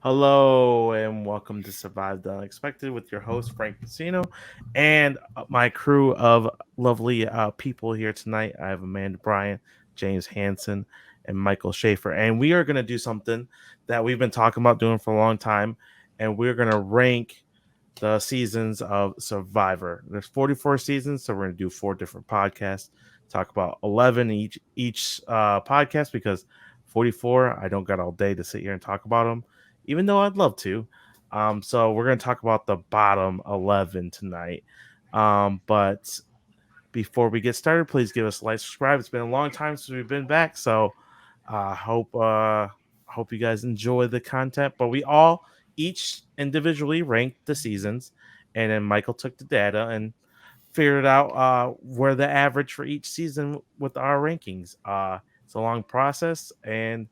Hello and welcome to Survive the Unexpected with your host Frank Casino and my crew of lovely people here tonight. I have Amanda Bryant, James Hanson, and Michael Schaefer, and we are going to do something that we've been talking about doing for a long time, and we're going to rank the seasons of Survivor. There's 44 seasons, so we're going to do 4 different podcasts. Talk about 11 each podcast because 44, I don't got all day to sit here and talk about them even though I'd love to. So we're going to talk about the bottom 11 tonight. But before we get started, please give us a like, subscribe. It's been a long time since we've been back, so hope you guys enjoy the content. But we all each individually ranked the seasons, and then Michael took the data and figured out where the average for each season with our rankings. It's a long process, and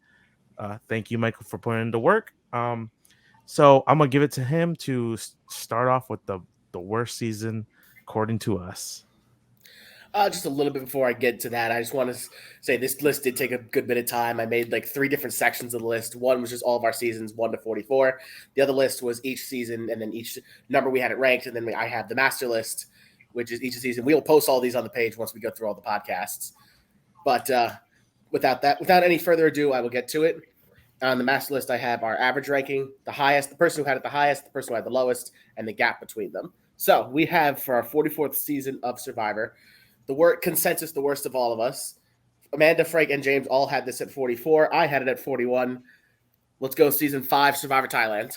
thank you, Michael, for putting in the work. So I'm gonna give it to him to start off with the worst season according to us. Just a little bit before I get to that, I just want to say this list did take a good bit of time. I made like 3 different sections of the list. One was just all of our seasons, 1 to 44. The other list was each season, and then each number we had it ranked, and then I have the master list, which is each season. We will post all these on the page once we go through all the podcasts. But without any further ado, I will get to it. On the master list, I have our average ranking, the highest, the person who had it the highest, the person who had the lowest, and the gap between them. So we have for our 44th season of Survivor, the word consensus, the worst of all of us. Amanda, Frank, and James all had this at 44. I had it at 41. Let's go season 5, Survivor Thailand.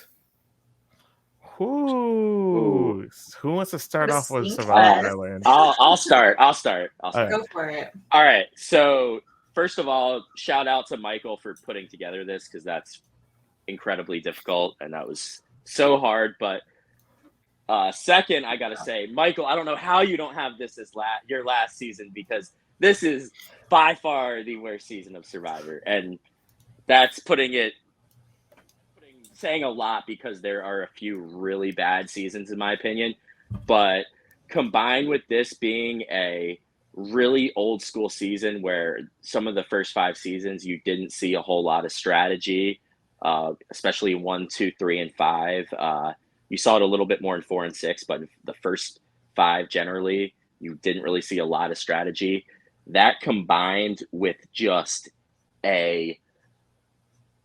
Who wants to start off with Stink Survivor fest. Thailand? I'll start. right. Go for it. All right. So first of all, shout out to Michael for putting together this because that's incredibly difficult and that was so hard. But second, I gotta say, Michael, I don't know how you don't have this as your last season because this is by far the worst season of Survivor, and that's saying a lot because there are a few really bad seasons in my opinion. But combined with this being a really old school season where some of the first 5 seasons you didn't see a whole lot of strategy, especially 1, 2, 3, and 5. You saw it a little bit more in 4 and 6, but the first 5 generally you didn't really see a lot of strategy. That combined with just a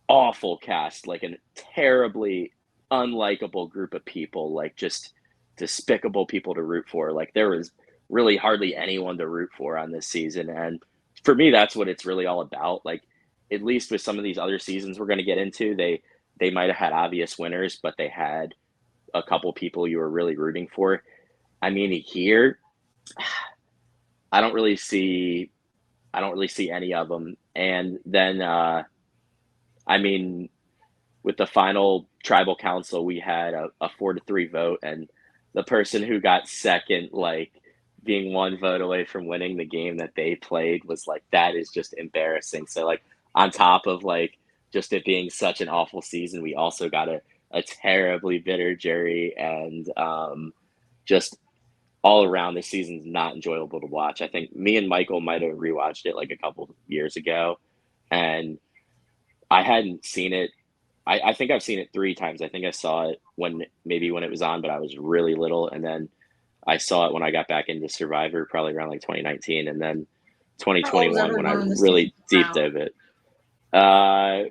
awful cast, like a terribly unlikable group of people, like just despicable people to root for. Like there was really hardly anyone to root for on this season. And for me, that's what it's really all about. Like, at least with some of these other seasons we're going to get into, they might have had obvious winners, but they had a couple people you were really rooting for. I mean, here, I don't really see any of them. And then, I mean, with the final tribal council, we had a 4-3 vote, and the person who got second, like being 1 vote away from winning the game that they played, was like, that is just embarrassing. So like on top of like just it being such an awful season, we also got a terribly bitter jury, and just all around this season's not enjoyable to watch. I think me and Michael might have rewatched it like a couple years ago, and I hadn't seen it. I think I've seen it 3 times. I think I saw it when it was on, but I was really little, and then I saw it when I got back into Survivor, probably around like 2019, and then 2021 when I really deep dove it.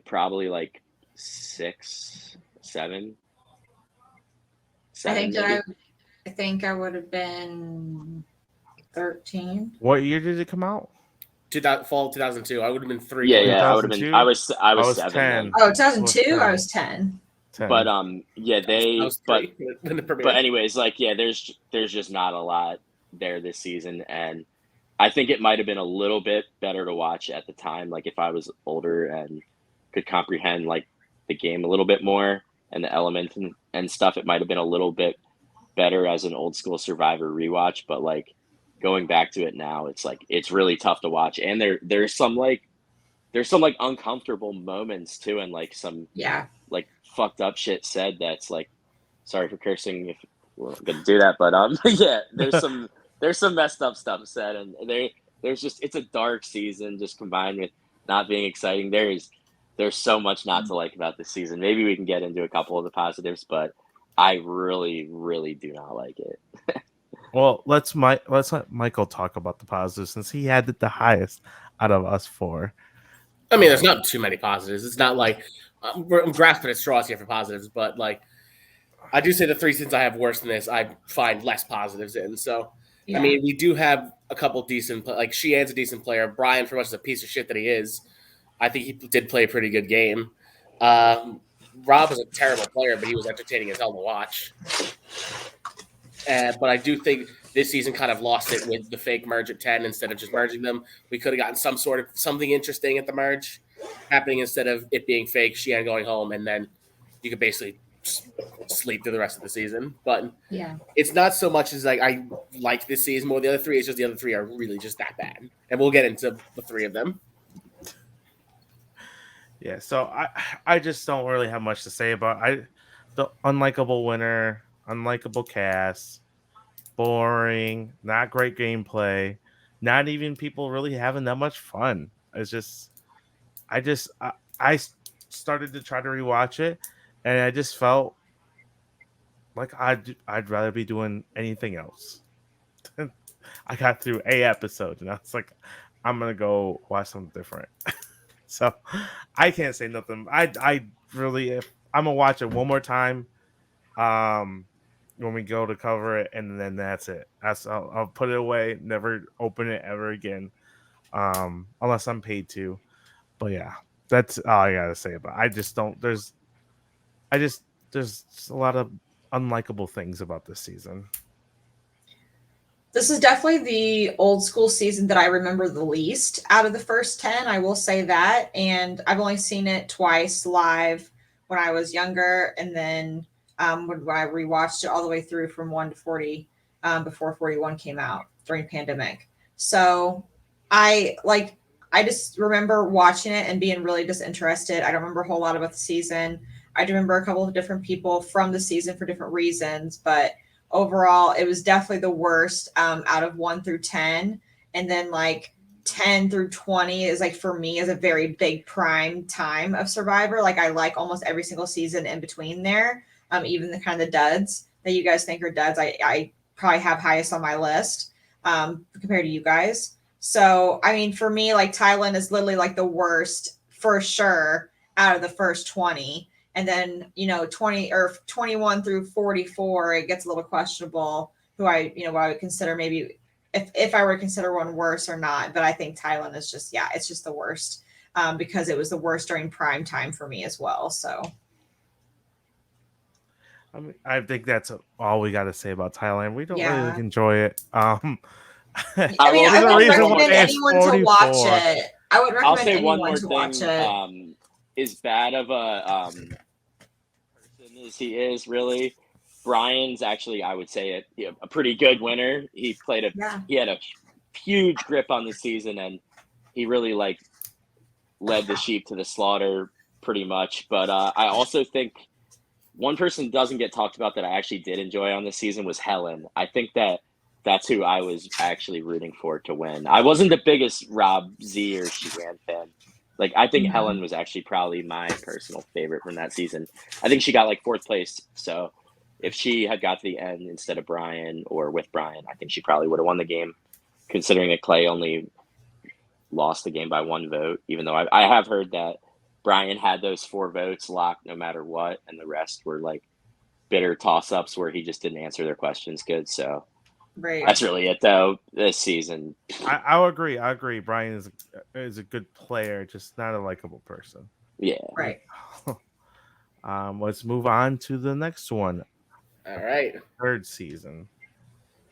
Probably like 6, 7. I think I would have been 13. What year did it come out? Fall 2002. I would have been 3. Yeah. I would have been. I was 7. 10. Oh, 2002. I was 10. 10. But but anyways, like there's just not a lot there this season, and I think it might have been a little bit better to watch at the time. Like if I was older and could comprehend like the game a little bit more and the elements and stuff, it might have been a little bit better as an old school Survivor rewatch. But like going back to it now, it's like it's really tough to watch, and there's some uncomfortable moments too, and like some like fucked up shit said that's like, sorry for cursing if we're not gonna do that, but yeah, there's some messed up stuff said, and there's just, it's a dark season just combined with not being exciting. there's so much not to like about this season. Maybe we can get into a couple of the positives, but I really, really do not like it. Well, let's let Michael talk about the positives since he had it the highest out of us four. I mean, there's not too many positives. It's not like I'm grasping at straws here for positives, but like I do say the 3 seasons I have worse than this, I find less positives in. So, Yeah. I mean, we do have a couple decent, like Sheehan's a decent player. Brian, for much as a piece of shit that he is, I think he did play a pretty good game. Rob was a terrible player, but he was entertaining as hell to watch. But I do think this season kind of lost it with the fake merge at 10 instead of just merging them. We could have gotten some sort of something interesting at the merge happening instead of it being fake, Sheehan going home, and then you could basically sleep through the rest of the season. But Yeah. it's not so much as like I like this season more. The other 3 is just the other 3 are really just that bad. And we'll get into the 3 of them. Yeah, so I just don't really have much to say about the unlikable winner, unlikable cast, boring, not great gameplay, not even people really having that much fun. It's just I started to try to rewatch it, and I just felt like I'd rather be doing anything else. I got through a episode, and I was like, I'm gonna go watch something different. So I can't say nothing. I really, I'm gonna watch it one more time. When we go to cover it, and then that's it. I'll put it away. Never open it ever again, unless I'm paid to. But yeah, that's all I gotta say about it. I just don't. There's a lot of unlikable things about this season. This is definitely the old school season that I remember the least out of the first 10. I will say that. And I've only seen it twice live when I was younger. And then when I rewatched it all the way through from 1 to 40 before 41 came out during pandemic. So I just remember watching it and being really disinterested. I don't remember a whole lot about the season. I remember a couple of different people from the season for different reasons, but overall, it was definitely the worst out of 1 through 10. And then like 10 through 20 is like for me is a very big prime time of Survivor. Like I like almost every single season in between there. Even the kind of duds that you guys think are duds, I probably have highest on my list compared to you guys. So, I mean, for me, like Thailand is literally like the worst for sure out of the first 20. And then, 20 or 21 through 44, it gets a little questionable who I would consider maybe if I were to consider one worse or not. But I think Thailand is just, it's just the worst because it was the worst during prime time for me as well. So. I mean, I think that's all we got to say about Thailand. We don't Yeah. really enjoy it. I mean, There's I a would reason recommend why it's anyone to watch 44. it. I would I'll recommend say one anyone more to watch thing. it. As bad of a person as he is, really, Brian's actually, I would say, a pretty good winner. He played he had a huge grip on the season, and he really led the sheep to the slaughter pretty much. But I also think one person doesn't get talked about that I actually did enjoy on this season was Helen. I think that's who I was actually rooting for to win. I wasn't the biggest Rob Z or Sheehan fan. I think Helen was actually probably my personal favorite from that season. I think she got 4th place. So if she had got to the end instead of Brian or with Brian, I think she probably would have won the game, considering that Clay only lost the game by 1 vote, even though I have heard that Brian had those 4 votes locked no matter what, and the rest were bitter toss-ups where he just didn't answer their questions good. So Right. that's really it, though, this season. I'll agree. I agree. Brian is a good player, just not a likable person. Yeah. Right. Let's move on to the next one. All right. 3rd season.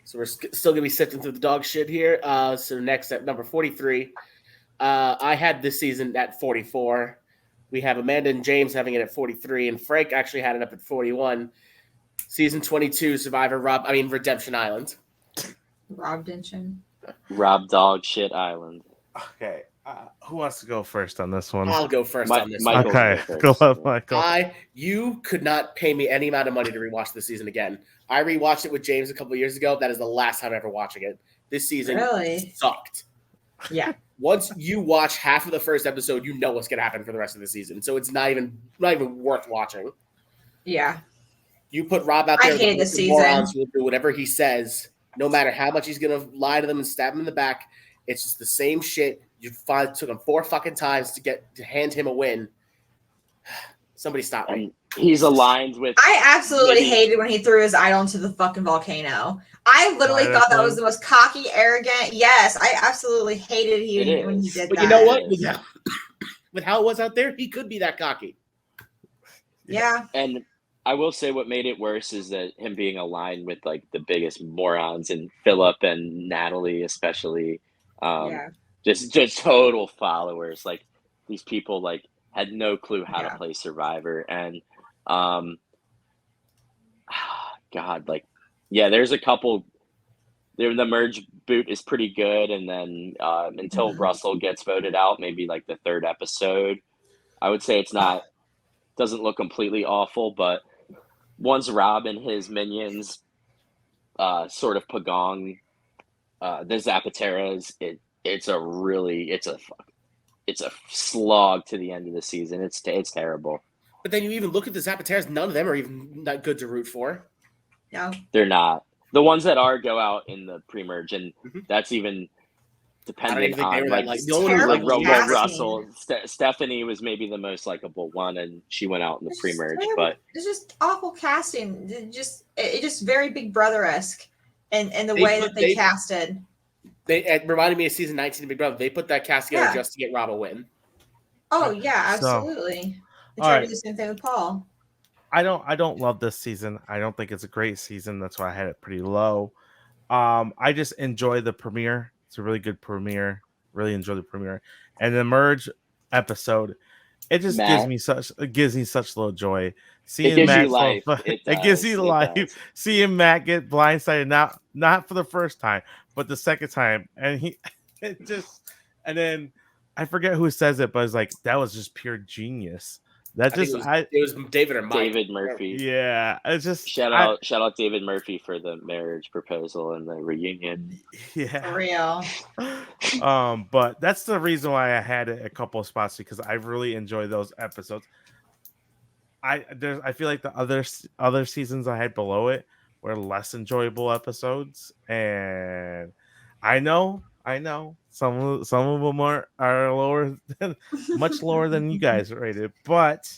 So we're still going to be sifting through the dog shit here. So next at number 43, I had this season at 44. We have Amanda and James having it at 43, and Frank actually had it up at 41. Season 22, Redemption Island. Rob Dinchin. Rob Dog Shit Island. Okay. Who wants to go first on this one? I'll go first on this Michael. one. Okay. Go ahead, Michael. You could not pay me any amount of money to rewatch this season again. I rewatched it with James a couple of years ago. That is the last time ever watching it. This season Really? sucked. Yeah. once you watch half of the first episode, you know what's going to happen for the rest of the season. So it's not even worth watching. Yeah. You put Rob out I there, hated the the season. morons will do whatever he says, no matter how much he's going to lie to them and stab them in the back. It's just the same shit. It took him 4 fucking times to hand him a win. Somebody stop me. And he's aligned with. I absolutely maybe- hated when he threw his idol into the fucking volcano. I literally thought that was the most cocky, arrogant. Yes, I absolutely hated when he did But that. you know what? With how it was out there, he could be that cocky. Yeah. And I will say what made it worse is that him being aligned with like the biggest morons, and Philip and Natalie especially, Yeah. just total followers. Like these people like had no clue how Yeah. to play Survivor, and God, like there's a couple. There, the merge boot is pretty good, and then until Mhm. Russell gets voted out, maybe like the 3rd episode, I would say it's not doesn't look completely awful, but once Rob and his minions sort of pagong the Zapateras, it's a slog to the end of the season. It's terrible. But then you even look at the Zapateras, none of them are even that good to root for. No. They're not. The ones that are go out in the pre-merge, and Mhm. that's even I don't dependent even think they on were like, that, like, the only one who terrible liked Robo casting. Russell. Stephanie was maybe the most likable one, and she went out in the It's just pre-merge. terrible. But It's just awful casting. It just very Big Brother-esque and the They way put- that they they- casted. It reminded me of season 19 of Big Brother. They put that cast together Yeah. just to get Rob a win. Oh yeah, So- absolutely. They all tried right. to do the same thing with Paul. I don't love this season. I don't think it's a great season. That's why I had it pretty low. I just enjoy the premiere. It's a really good premiere. Really enjoy the premiere. And the merge episode, it just gives me such little joy. Seeing gives you Matt's life. little- It it gives does. you It life. does. Seeing Matt get blindsided, not for the first time, but the second time. And and then I forget who says it, but it's like that was just pure genius. That I think just it was David or Mike. David Murphy. yeah, it's just Shout out David Murphy for the marriage proposal and the reunion. yeah. For real. But that's the reason why I had it a couple of spots, because I really enjoy those episodes. I feel like the other seasons I had below it were less enjoyable episodes, and I know some of them are lower than much lower than you guys rated, but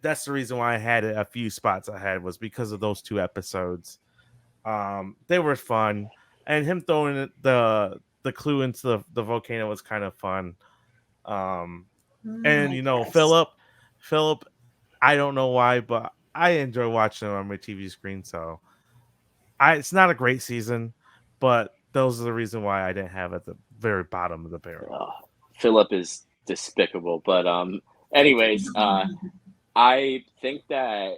that's the reason why I had it a few spots ahead, was because of those 2 episodes. They were fun, and him throwing the clue into the volcano was kind of fun. And Yes. Philip, I don't know why, but I enjoy watching him on my TV screen. So it's not a great season, but those are the reason why I didn't have it at the very bottom of the barrel. Philip is despicable, but anyways, I think that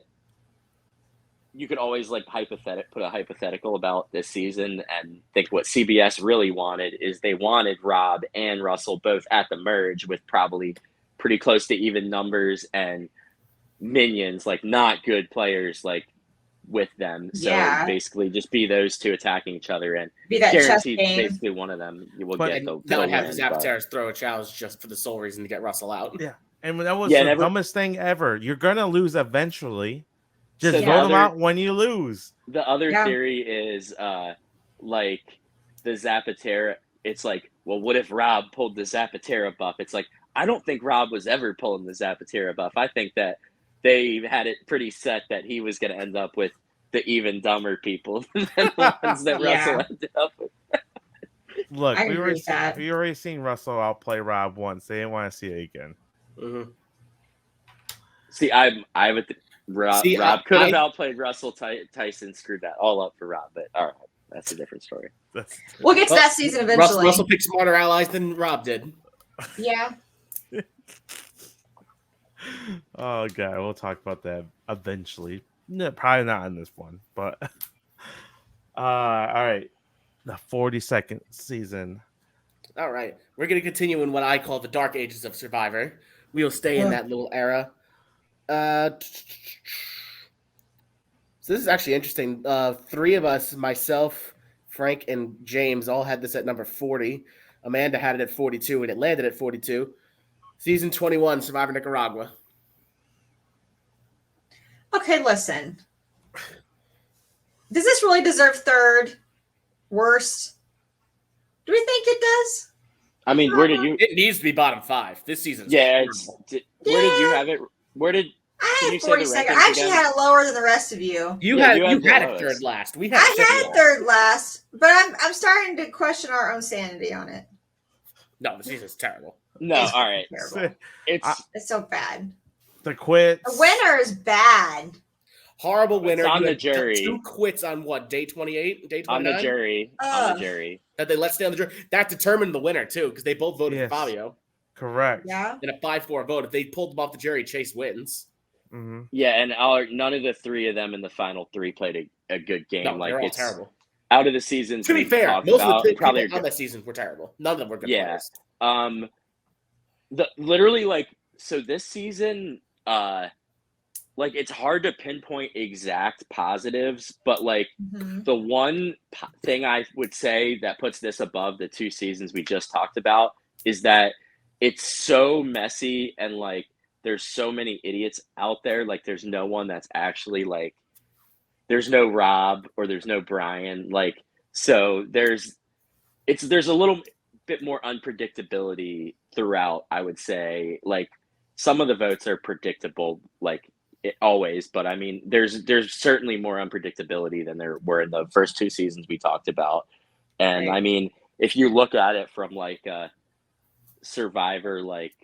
you could always like put a hypothetical about this season, and think what CBS really wanted is they wanted Rob and Russell both at the merge with probably pretty close to even numbers, and minions, like not good players, like with them. So Yeah. basically just be those 2 attacking each other, and Be that chess guaranteed game. basically one of them will But- get And the not have win. the but- Zapateras throw a challenge just for the sole reason to get Russell out. Yeah. And that was Yeah, the dumbest thing ever. You're gonna lose eventually. Just So the vote them other- out when you lose. The other Yeah. theory is like the Zapatera. It's like, well, what if Rob pulled the Zapatera buff? It's like, I don't think Rob was ever pulling the Zapatera buff. I think that they had it pretty set that he was going to end up with the even dumber people than the ones that Yeah. Russell ended up with. Look, I we agree with that. already seen Russell outplay Rob once. They didn't want to see it again. Mhm. See, I would. Rob See, could have I- outplayed Russell. Tyson screwed that all up for Rob, but all right, that's a different story. That's We'll get to Well, that season eventually. Russell picked smarter allies than Rob did. Yeah. oh god, we'll talk about that eventually. No, probably not in this one, but all right. The 42nd season. All right. We're going to continue in what I call the dark ages of Survivor. We'll stay in that little era. So this is actually interesting. 3 of us, myself, Frank, and James, all had this at number 40. Amanda had it at 42, and it landed at 42. Season 21, Survivor Nicaragua. Okay, listen. Does this really deserve third? Worst? Do we think it does? I mean, where did you? It needs to be bottom 5. This season's Yeah. horrible. Where did you have it? Where did? I Can had you say the 42nd. rankings I actually again? had it lower than the rest of you. You Yeah, had you had it the third lowest. last. We had I it fifth had it last. third last, but I'm starting to question our own sanity on it. No, the season's terrible. No, It's all right. terrible. It's It's so bad. The quits. The winner is bad. Horrible winner. It's on You the had jury. 2 quits on what? Day 28? Day 29? on the jury. On Ugh. the jury. That they let stay on the jury. That determined the winner, too, because they both voted Yes. for Fabio. Correct. Yeah. In a 5-4 vote. If they pulled them off the jury, Chase wins. Hmm. Yeah, and none of the 3 of them in the final 3 played a good game. No, like they're all it's terrible. out of the seasons. To be we've fair, talked most about, of the people probably on that season were terrible. None of them were good Yeah. players. literally like so this season, like it's hard to pinpoint exact positives, but like Mhm. the one thing I would say that puts this above the 2 seasons we just talked about is that it's so messy and like there's so many idiots out there. Like there's no one that's actually like there's no Rob or there's no Brian. Like so there's a little bit more unpredictability throughout, I would say. Like some of the votes are predictable, like always, but I mean, there's certainly more unpredictability than there were in the first 2 seasons we talked about. And Right. I mean, if you look at it from like a Survivor, like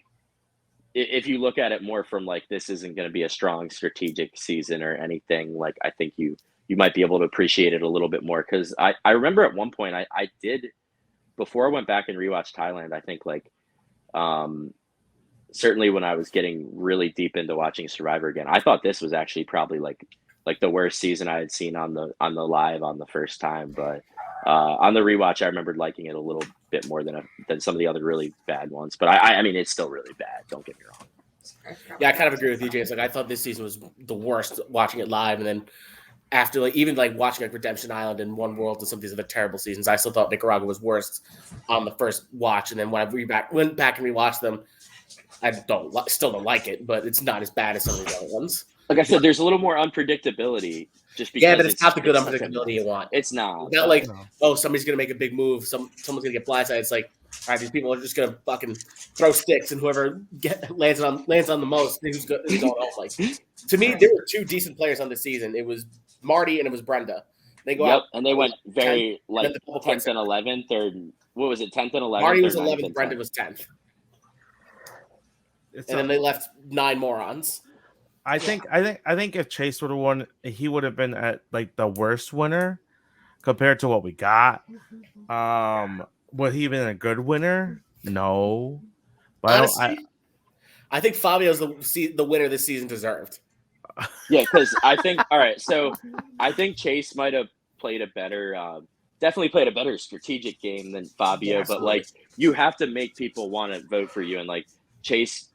if you look at it more from like this isn't going to be a strong strategic season or anything, like I think you might be able to appreciate it a little bit more. Because I remember at one point I did, before I went back and rewatched Thailand, I think like certainly when I was getting really deep into watching Survivor again, I thought this was actually probably like the worst season I had seen on the live on the first time. But on the rewatch, I remembered liking it a little bit more than some of the other really bad ones. But I mean, it's still really bad. Don't get me wrong. Yeah, I kind of agree with you, James. Like I thought this season was the worst watching it live, and then after like even like watching like Redemption Island and One World and some of these other terrible seasons, I still thought Nicaragua was worst on the first watch. And then when I went back and rewatched them, I still don't like it, but it's not as bad as some of the other ones. Like I said, there's a little more unpredictability just because Yeah, but it's not the good such a- unpredictability you want. It's not. It's not like, No. oh, somebody's gonna make a big move, someone's gonna get blindsided. It's like, all right, these people are just gonna fucking throw sticks, and whoever lands on the most, who's going home. Like, to me, there were 2 decent players on this season. It was Marty and it was Brenda. They go out. And they went very like then the double 10th and 11th, or what was it, 10th and 11th? Marty was or 9th 11th, and Brenda 10th? was 10th, It's and then they left 9 morons. I think if Chase would have won, he would have been at like the worst winner compared to what we got. Would he have been a good winner? No. But Honestly, I think Fabio's the winner this season deserved. Yeah, because I think all right. So I think Chase might have played a better, definitely played a better strategic game than Fabio. Yeah, but like, you have to make people want to vote for you, and like Chase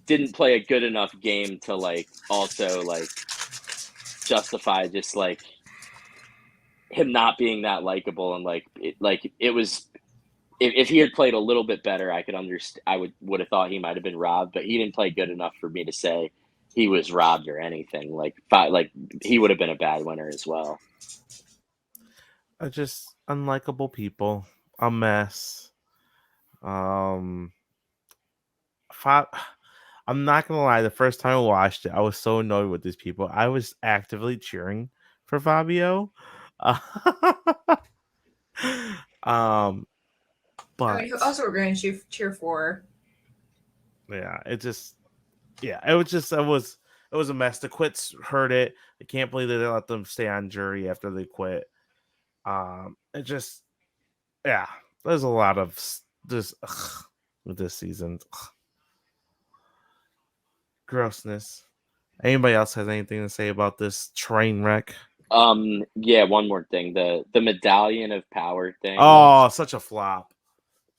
didn't play a good enough game to like also like justify just like him not being that likable. And like it was, if he had played a little bit better, I could understand. I would have thought he might have been robbed, but he didn't play good enough for me to say he was robbed or anything. Like he would have been a bad winner as well. just unlikable people, a mess. I'm not gonna lie. The first time I watched it, I was so annoyed with these people. I was actively cheering for Fabio. But I mean, who else were we going to cheer for? yeah, it was a mess. The quits hurt it. I can't believe they let them stay on jury after they quit. It just, yeah, there's a lot of this with this season. Grossness. Anybody else has anything to say about this train wreck? Yeah, one more thing. The medallion of power thing Oh, such a flop.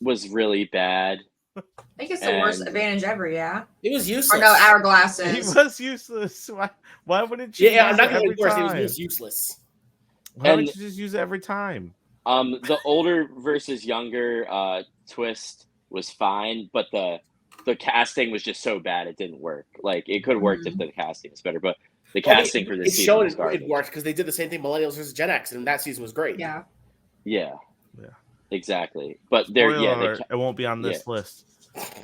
was really bad. I think it's the worst And- advantage ever, yeah? It was useless. Or no, He hourglasses. was useless. Why wouldn't you? Yeah, I'm use not it gonna every be worse. It time? was useless. Why would And- you just use it every time? The older versus younger twist was fine, but the casting was just so bad it didn't work. Like it could have worked if the casting was better, but the Well, I mean, casting for this it's season shown was garbage. it worked because they did the same thing Millennials versus Gen X, and that season was great. Yeah. Yeah. Yeah. Exactly. But there, Spoiler yeah, alert, it won't be on this list.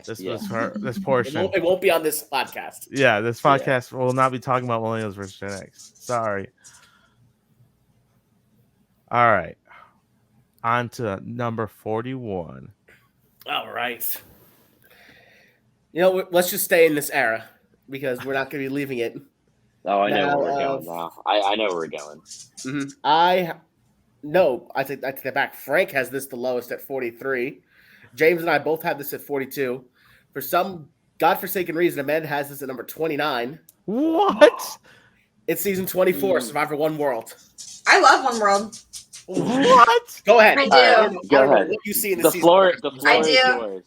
This this portion. It won't be on this podcast. Yeah, this podcast will not be talking about Millennials versus Gen X. Sorry. All right. On to number 41. All right. Let's just stay in this era because we're not going to be leaving it. Oh, I know Now, where we're going now. I know where we're going. Mm-hmm. I take that back. Frank has this the lowest at 43. James and I both have this at 42. For some godforsaken reason, Amanda has this at number 29. What? It's season 24, Survivor One World. I love One World. What? Go ahead. I do. Go ahead. What you see in The this season? floor I is do. yours.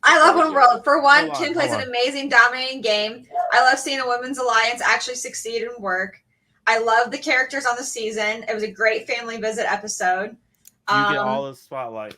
I love One World. For one, Hold on, Kim plays hold an on. amazing, dominating game. I love seeing a women's alliance actually succeed and work. I love the characters on the season. It was a great family visit episode. You get all the spotlight.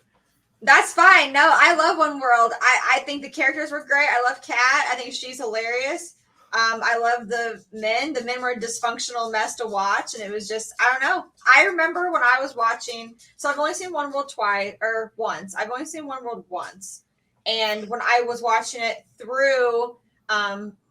That's fine. No, I love One World. I think the characters were great. I love Kat. I think she's hilarious. I love the men. The men were a dysfunctional mess to watch, and it was just, I don't know. I remember when I was watching, so I've only seen One World once. I've only seen One World once. And when I was watching it through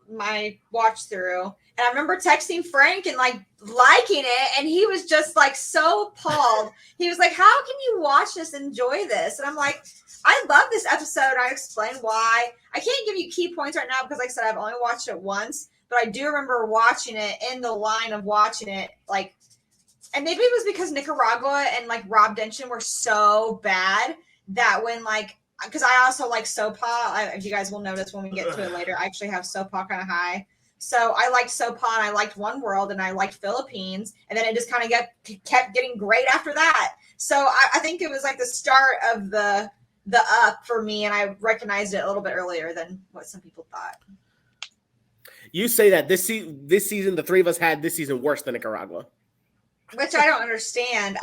my watch through, and I remember texting Frank and like liking it, and he was just like so appalled. He was like, "How can you watch this, and enjoy this?" And I'm like, "I love this episode." I explained why. I can't give you key points right now because, like I said, I've only watched it once, but I do remember watching it in the line of watching it, like, and maybe it was because Nicaragua and like Rob Dention were so bad that when like. Because I also like SOPA. If you guys will notice when we get to it later, I actually have SOPA kind of high. So I liked SOPA and I liked One World and I liked Philippines. And then it just kind of kept getting great after that. So I think it was like the start of the up for me. And I recognized it a little bit earlier than what some people thought. You say that this season, the three of us had this season worse than Nicaragua. Which I don't understand.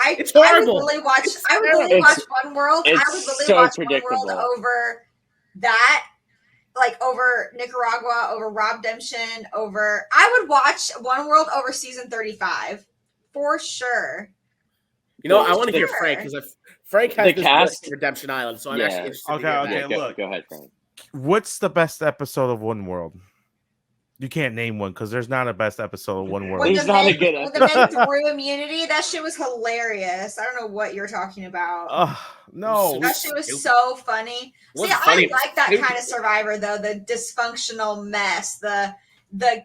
It's horrible. I would really watch One World. I would really so watch predictable. One World over that. Like over Nicaragua, over Rob Demption, I would watch One World over season 35 for sure. I want to hear Frank because Frank has The this cast- list, Redemption Island, so I'm actually interested. Okay, to hear okay. that. Look. Go ahead, Frank. What's the best episode of One World? You can't name one because there's not a best episode of One World. When There's the not a men, good when the men threw immunity, that shit was hilarious. I don't know what you're talking about. No. That shit was so funny. What's See, funny I like that was- kind of Survivor though, the dysfunctional mess, the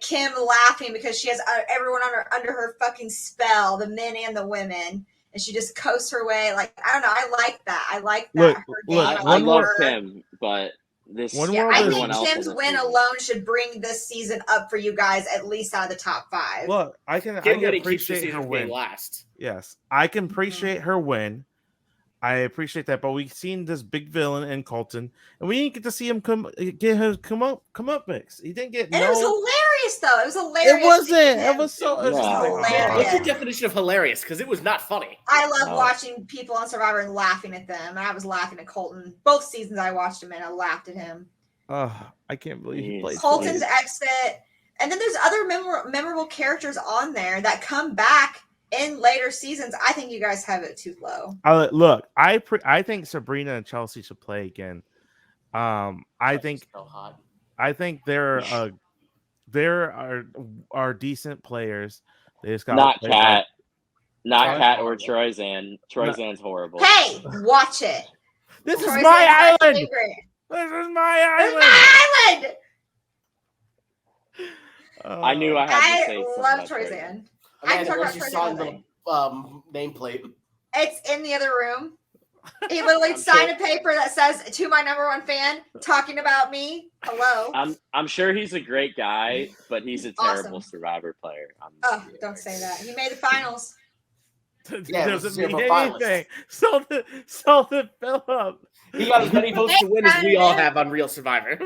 Kim laughing because she has everyone under her fucking spell, the men and the women, and she just coasts her way. Like I don't know, I like that. I like that. Look, her look, game. I One love World- Kim, but this One Yeah, World I is- think everyone else Kim's in this win season. alone should bring this season up for you guys at least out of the top 5. Look, I can Kim winning keeps the appreciate her season from win. being last. Yes, I can appreciate her win. I appreciate that, but we've seen this big villain in Colton, and we didn't get to see him come up mix. He didn't get And it was hilarious though. It was hilarious. It wasn't. seeing It him. was so. Yeah. It was just like, Hilarious. What's oh. your definition of hilarious? Because it was not funny. I love No. watching people on Survivor and laughing at them. And I was laughing at Colton. Both seasons I watched him and I laughed at him. I can't believe he played. Colton's exit. And then there's other memorable characters on there that come back in later seasons. I think you guys have it too low. Look, I think Sabrina and Chelsea should play again. I think So hot. there are decent players. They just got Not Kat. Not Troy's Kat or horrible. Troyzan. Troyzan's horrible. Hey, watch it. This is Troy my Sivan's island. favorite. This is This my is island. my island. I knew I had to say I something love about Troy Troyzan. Zan. I can Amanda, talk what's about your Troy song Zan. nameplate? It's in the other room. He literally I'm signed sure- a paper that says "To my number one fan, talking about me." Hello. I'm sure he's a great guy, but he's a terrible Awesome. Survivor player. Oh, don't say that. He made the finals. Yeah, it was doesn't zero mean finalists. anything. Salted Phillip. He got as many votes to win as we all have on Real Survivor.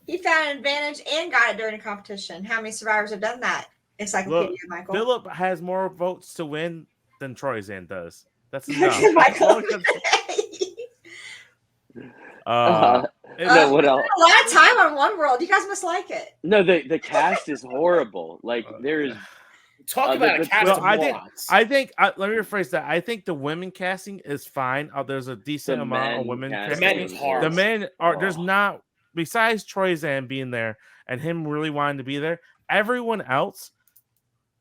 He found an advantage and got it during a competition. How many survivors have done that? Encyclopedia, Look, Michael. Phillip has more votes to win than Troyzan does. That's enough. Michael. No, what else? A lot of time on One World. You guys must like it. No, the cast is horrible. Like there is Talk about a cast of morons. I think let me rephrase that. I think the women casting is fine. There's a decent amount of women. The men was horrible. The men are there's not besides Troy Zan being there and him really wanting to be there. Everyone else,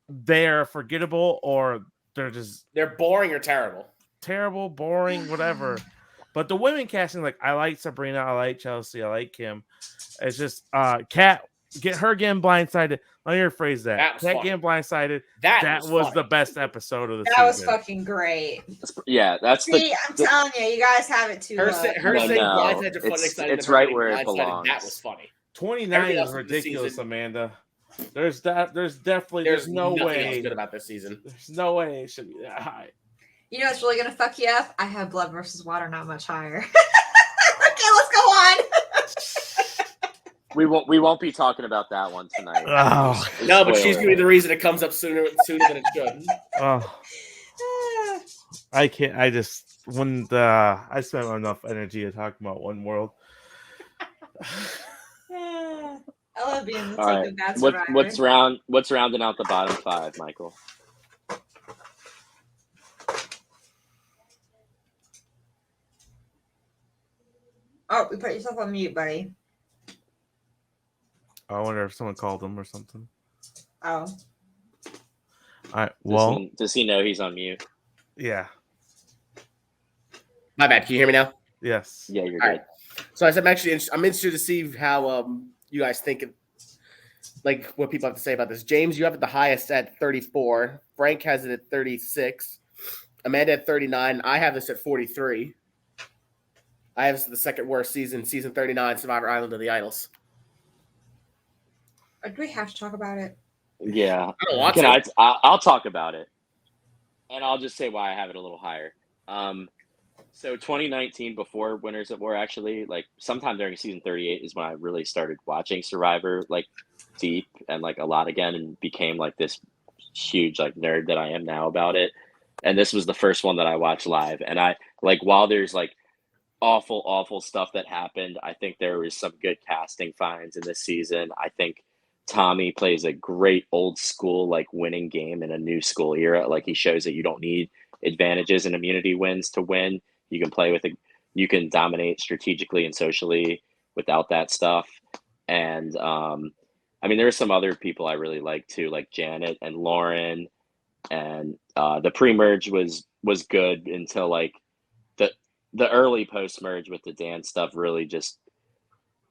they're forgettable or they're boring or terrible, boring, whatever. But the women casting, like I like Sabrina, I like Chelsea, I like Kim. It's just Kat getting blindsided. Let me rephrase that. Kat getting blindsided. That was the best episode of the season. That was fucking great. Yeah, that's I'm telling you guys have it too. Her saying blindsided fun excited. It's right where it belongs. That was funny. 29 is ridiculous, Amanda. There's no way good about this season. There's no way it should be that high. You know what's really gonna fuck you up? I have Blood versus Water not much higher. Okay, let's go on. We won't be talking about that one tonight. Oh. No, but she's gonna be the reason it comes up sooner than it should. Oh. I can't. I just when I spent enough energy talking about One World. I love being the All take of Bad Survivor. What's rounding out the bottom five, Michael? Oh, you put yourself on mute, buddy. I wonder if someone called him or something. Oh. All right. Well, does he know he's on mute? Yeah. My bad. Can you hear me now? Yes. Yeah, you're All good. right. So I'm interested to see how you guys think, like what people have to say about this. James, you have it the highest at 34. Frank has it at 36. Amanda at 39. I have this at 43. I have this the second worst season 39, Survivor Island of the Idols. Do we have to talk about it? Yeah. I don't want to. I'll talk about it. And I'll just say why I have it a little higher. So 2019, before Winners at War, actually, like sometime during season 38 is when I really started watching Survivor like deep and like a lot again and became like this huge like nerd that I am now about it. And this was the first one that I watched live. And I like while there's like awful stuff that happened, I think there was some good casting finds in this season. I think Tommy plays a great old school like winning game in a new school era. Like he shows that you don't need advantages and immunity wins to win. You can play with it. You can dominate strategically and socially without that stuff. And I mean, there are some other people I really like too, like Janet and Lauren. And the pre-merge was good until like the early post-merge with the Dan stuff really just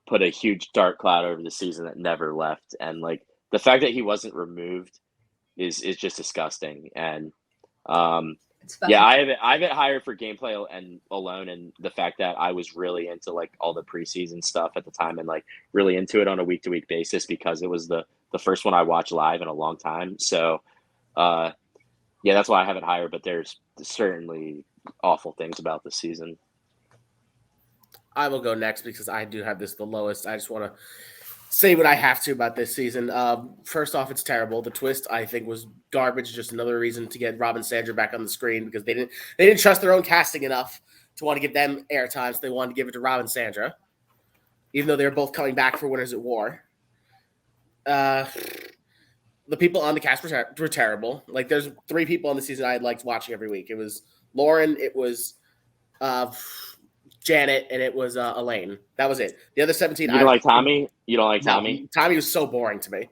put a huge dark cloud over the season that never left. And like the fact that he wasn't removed is just disgusting. And yeah, I have it higher for gameplay and alone, and the fact that I was really into like all the preseason stuff at the time and like really into it on a week-to-week basis because it was the first one I watched live in a long time. So yeah, that's why I have it higher, but there's certainly awful things about the season. I will go next because I do have this the lowest. I just want to say what I have to about this season. First off, it's terrible. The twist I think was garbage. Just another reason to get Rob and Sandra back on the screen because they didn't trust their own casting enough to want to give them airtime. So they wanted to give it to Rob and Sandra, even though they were both coming back for Winners at War. The people on the cast were terrible. Like there's 3 people on the season I liked watching every week. It was Lauren, it was Janet, and it was Elaine. That was it. The other 17. You don't like Tommy? You don't like Tommy? Tommy was so boring to me.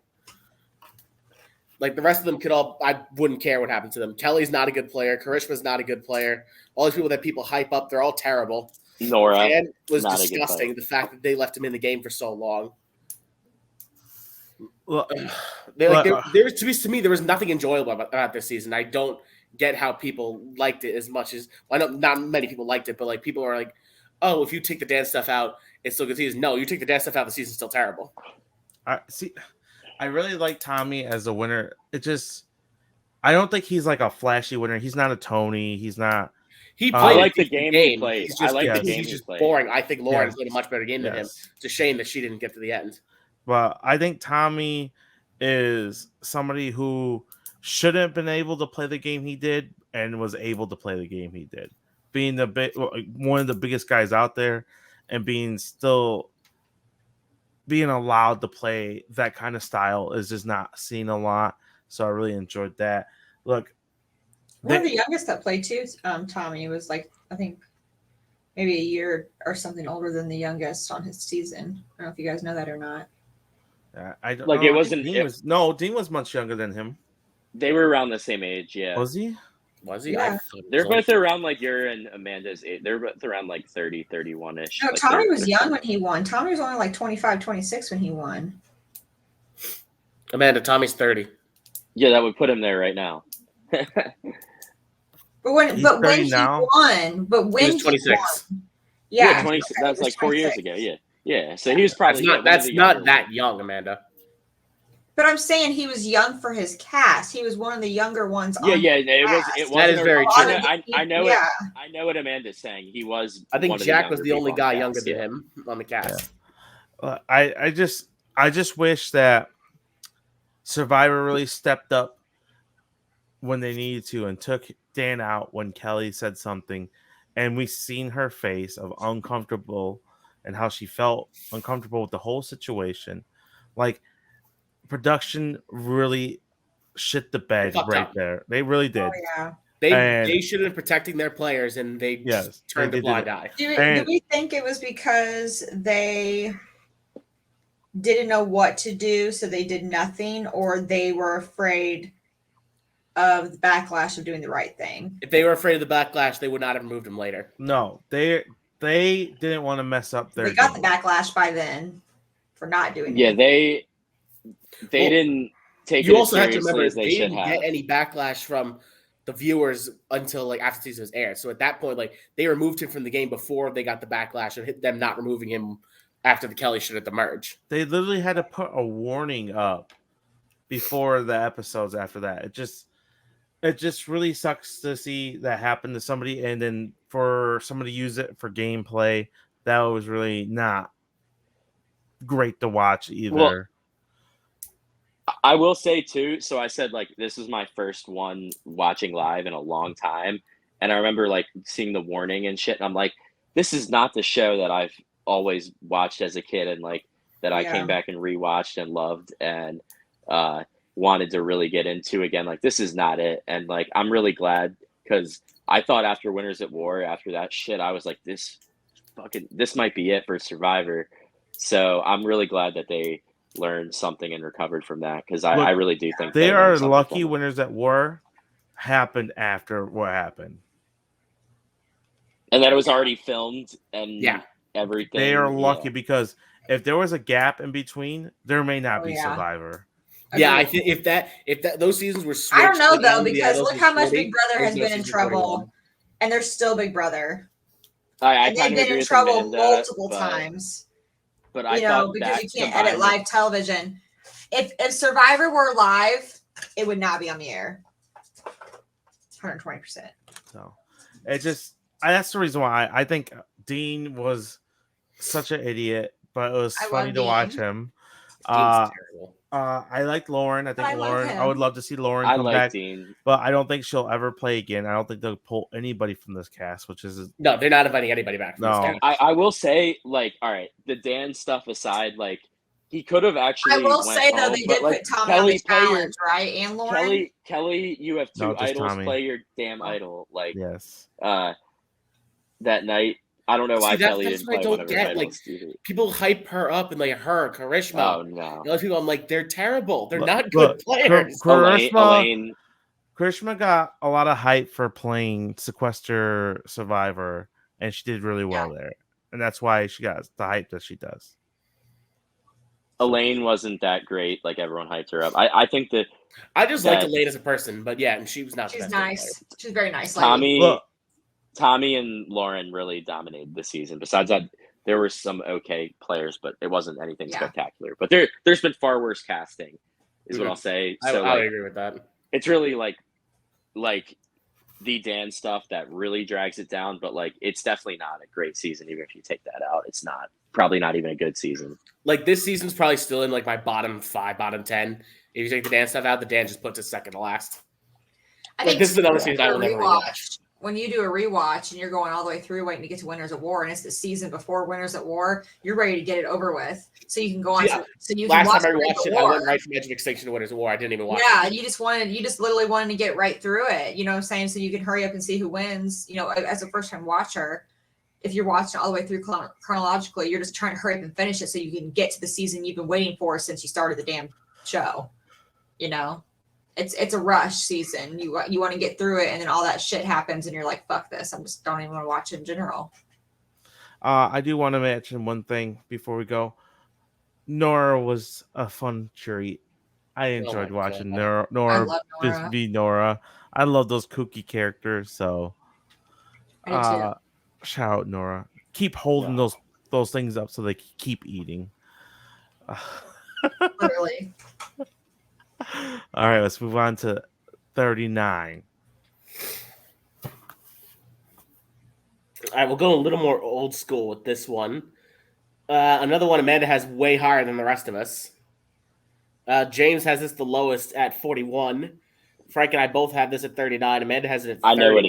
Like the rest of them I wouldn't care what happened to them. Kelly's not a good player. Karishma's not a good player. All these people that people hype up, they're all terrible. Nora and was disgusting. The fact that they left him in the game for so long. Well, to me, there was nothing enjoyable about this season. I don't get how people liked it as much as I know not many people liked it, but like people are like, oh, if you take the dance stuff out, it's still good season. No, you take the dance stuff out, the season's still terrible. I really like Tommy as a winner. I don't think he's like a flashy winner. He's not a Tony. He's not. I like the game he plays. I like the game he's just boring. I think Lauren's played a much better game than him. It's a shame that she didn't get to the end. But I think Tommy is somebody who shouldn't have been able to play the game he did. and was able to play the game he did, being one of the biggest guys out there, and being allowed to play that kind of style is just not seen a lot. So I really enjoyed that. Look, One of the youngest that played too, Tommy, was like, I think maybe a year or something older than the youngest on his season. I don't know if you guys know that or not. I don't Like, know. it wasn't- Dean was much younger than him. They were around the same age, yeah. Was he? Was he? Yeah. I thought he They're was both around like your and Amanda's age. They're both around like 30, 31-ish. No, Like, Tommy they're- was young when he won. Tommy was only like 25, 26 when he won. Amanda, Tommy's 30. Yeah, that would put him there right now. But when He's when 30 he now? won, but when He was 26. won, yeah, 26, okay, that's he was like 4 years 26. ago. Yeah. So he was probably That's not that young, Amanda. But I'm saying he was young for his cast. He was one of the younger ones. Yeah, on yeah. the It cast. was. That is very true. I know Yeah. it. I know what Amanda's saying. He was. I think one of Jack was younger the only people on guy the younger cast, than yeah. him on the cast. I just wish that Survivor really stepped up when they needed to and took Dan out when Kelly said something, and we seen her face of uncomfortable and how she felt uncomfortable with the whole situation. Like, production really shit the bed Fucked right up. there. They really did. Oh, yeah. They should have been protecting their players, and they Yes, just turned they a did blind it. eye. Do we think it was because they didn't know what to do, so they did nothing, or they were afraid of the backlash of doing the right thing? If they were afraid of the backlash, they would not have removed him later. No, they didn't want to mess up their They got the game. backlash by then for not doing Yeah, it. they Well, didn't take You it also as have to seriously remember as they they should didn't have. get any backlash from the viewers until like after the season was aired. So at that point, like they removed him from the game before they got the backlash and hit them not removing him after the Kelly shit at the merge. They literally had to put a warning up before the episodes after that. It just really sucks to see that happen to somebody, and then for somebody to use it for gameplay, that was really not great to watch either. Well, I will say too. So I said like this is my first one watching live in a long time, and I remember like seeing the warning and shit. And I'm like, this is not the show that I've always watched as a kid, and like that I Yeah. came back and rewatched and loved and wanted to really get into again. Like this is not it, and like I'm really glad because I thought after Winners at War, after that shit, I was like, this might be it for Survivor. So I'm really glad that they learned something and recovered from that because Look, I really do think they learned are something lucky from it. Winners at War happened after what happened. And that it was already filmed and Yeah. everything. They are lucky Yeah. because if there was a gap in between, there may not Oh, be yeah. Survivor. Yeah, I Agreed. think if that those seasons were switched, I don't know like, though, on the because idols look was how much 40, Big Brother has those are been in season trouble, 41. and they're still Big Brother, I and they've kind of been agree in with trouble Amanda, multiple but- times. But I You know, thought because that you can't combined edit live television. If Survivor were live, it would not be on the air. 120%. So that's the reason why I think Dean was such an idiot, but it was I funny love to watch Dean. him. Dean's terrible. I liked Lauren. I think I love Lauren. I him. would love to see Lauren I come like back, Dean. but I don't think she'll ever play again. I don't think they'll pull anybody from this cast, which is No, they're not inviting anybody back. From No. this cast. I will say, like, all right, the Dan stuff aside, like, he could have actually. I will went say though, home, they but, did like, put Tommy on Kelly, the play your- challenge, right? And Lauren. Kelly, you have two No, just idols. Tommy. Play your damn idol. Like, yes. that night, I don't know why See, Kelly that's didn't what I play don't one of her get, like, idols. Stevie. People hype her up and like her, Karishma. Oh no, And other people, I'm like, they're terrible. They're Look- not look, good players. Karishma got a lot of hype for playing Sequester Survivor, and she did really well there, and that's why she got the hype that she does. Elaine wasn't that great. Like everyone hyped her up. I think that I just liked that- Elaine as a person, but yeah, and she was not. the She's best player. nice. She's very nice. lady. Tommy and Lauren really dominated the season. Besides that, there were some okay players, but it wasn't anything Yeah. spectacular. But there's been far worse casting, is what I'll say. I So would like, agree with that. it's really like the Dan stuff that really drags it down. But like, it's definitely not a great season. Even if you take that out, it's probably not even a good season. Like this season's probably still in like my bottom 5, bottom 10. If you take the Dan stuff out, the Dan just puts it second to last. I Like, think this is another too, season I will never rewatch. when you do a rewatch and you're going all the way through waiting to get to Winners at War, and it's the season before Winners at War, you're ready to get it over with, so you can go on. Yeah. So you can Last watch time I Winners watched at it, I War. went right from Edge of Extinction to Winners of War. I didn't even watch Yeah, it. you just literally wanted to get right through it. You know what I'm saying? So you can hurry up and see who wins. You know, as a first time watcher, if you're watching all the way through chronologically, you're just trying to hurry up and finish it so you can get to the season you've been waiting for since you started the damn show. You know, it's a rush season. You want to get through it, and then all that shit happens, and you're like, "Fuck this! I'm just don't even want to watch it in general." I do want to mention one thing before we go. Nora was a fun treat. I enjoyed my watching God. Nora I love just Nora. be Nora. I love those kooky characters. So, I do too. shout out Nora. Keep holding those things up so they can keep eating. Literally. All right, let's move on to 39. All right, we'll go a little more old school with this one. Another one Amanda has way higher than the rest of us. James has this the lowest at 41. Frank and I both have this at 39. Amanda has it at 30. I know what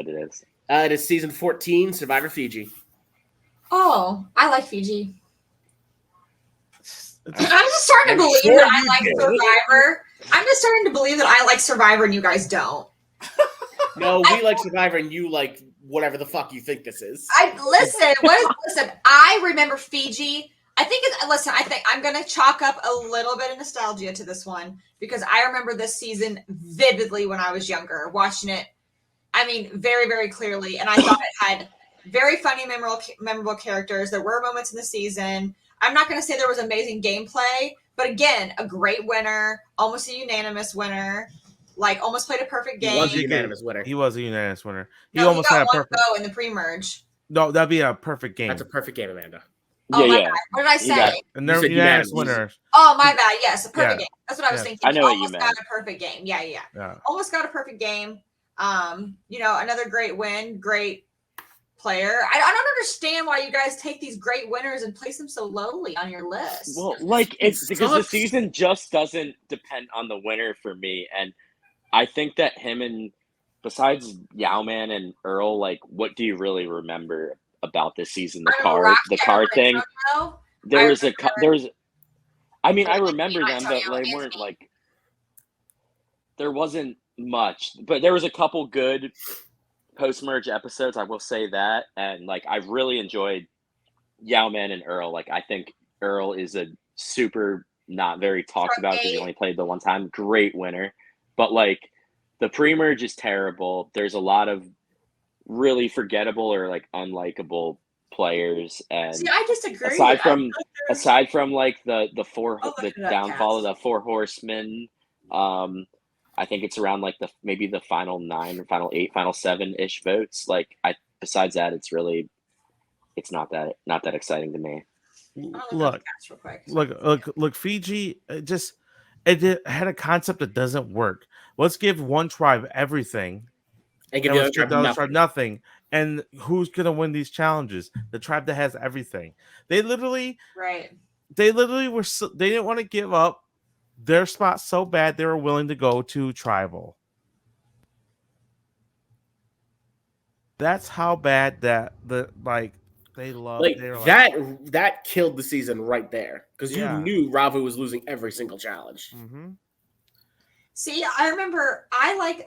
it is. It is season 14, Survivor Fiji. Oh, I like Fiji. I'm just starting to I'm believe sure that I you like do. Survivor. I'm just starting to believe that I like Survivor and you guys don't. No, we like Survivor and you like whatever the fuck you think this is. Listen, I remember Fiji. I think I'm gonna chalk up a little bit of nostalgia to this one because I remember this season vividly when I was younger, watching it. I mean, very, very clearly, and I thought it had very funny, memorable characters. There were moments in the season. I'm not going to say there was amazing gameplay, but again, a great winner, almost a unanimous winner, like almost played a perfect game. He was a unanimous winner. He was a unanimous winner. He No, almost got had a one perfect. go in the pre-merge. No, that'd be a perfect game. That's a perfect game, Amanda. Oh my Yeah. God. What did I You say? got- And You they're said unanimous unanimous. winners. Oh, my bad. Yes, a perfect Yeah. game. That's what I was Yeah. thinking. I know what you Almost meant. got a perfect game. Yeah. Yeah. Almost got a perfect game. Another great win, great player. I don't understand why you guys take these great winners and place them so lowly on your list. Well, like it's because the sucks. season just doesn't depend on the winner for me, and I think that him and besides Yowman and Earl, like, what do you really remember about this season? The I remember card, Rocky, the I card remember thing. Antonio. There I was a remember- there was. I mean, I Antonio, remember them, but Antonio, they weren't Anthony. like. There wasn't much, but there was a couple good post-merge episodes. I will say that, and like I really enjoyed Yowman and Earl. Like I think Earl is a super not very talked about because he only played the one time. Great winner, but like the pre-merge is terrible. There's a lot of really forgettable or like unlikable players, and See, I disagree. aside I from think there's- aside from like the I'll the look it up, downfall of Cass. the Four Horsemen, I think it's around like maybe the final 9 or final 8, final 7-ish votes. Like besides that, it's not that exciting to me. I'll Look, up Cass real quick. look. Fiji it had a concept that doesn't work. Let's give one tribe everything, And give and the let's other give the other tribe tribe nothing. nothing. And who's gonna win these challenges? The tribe that has everything. They literally Right. they didn't want to give up their spot so bad they were willing to go to tribal. That's how bad they love. Like They were that killed the season right there because Yeah. you knew Ravu was losing every single challenge. Mhm. See, I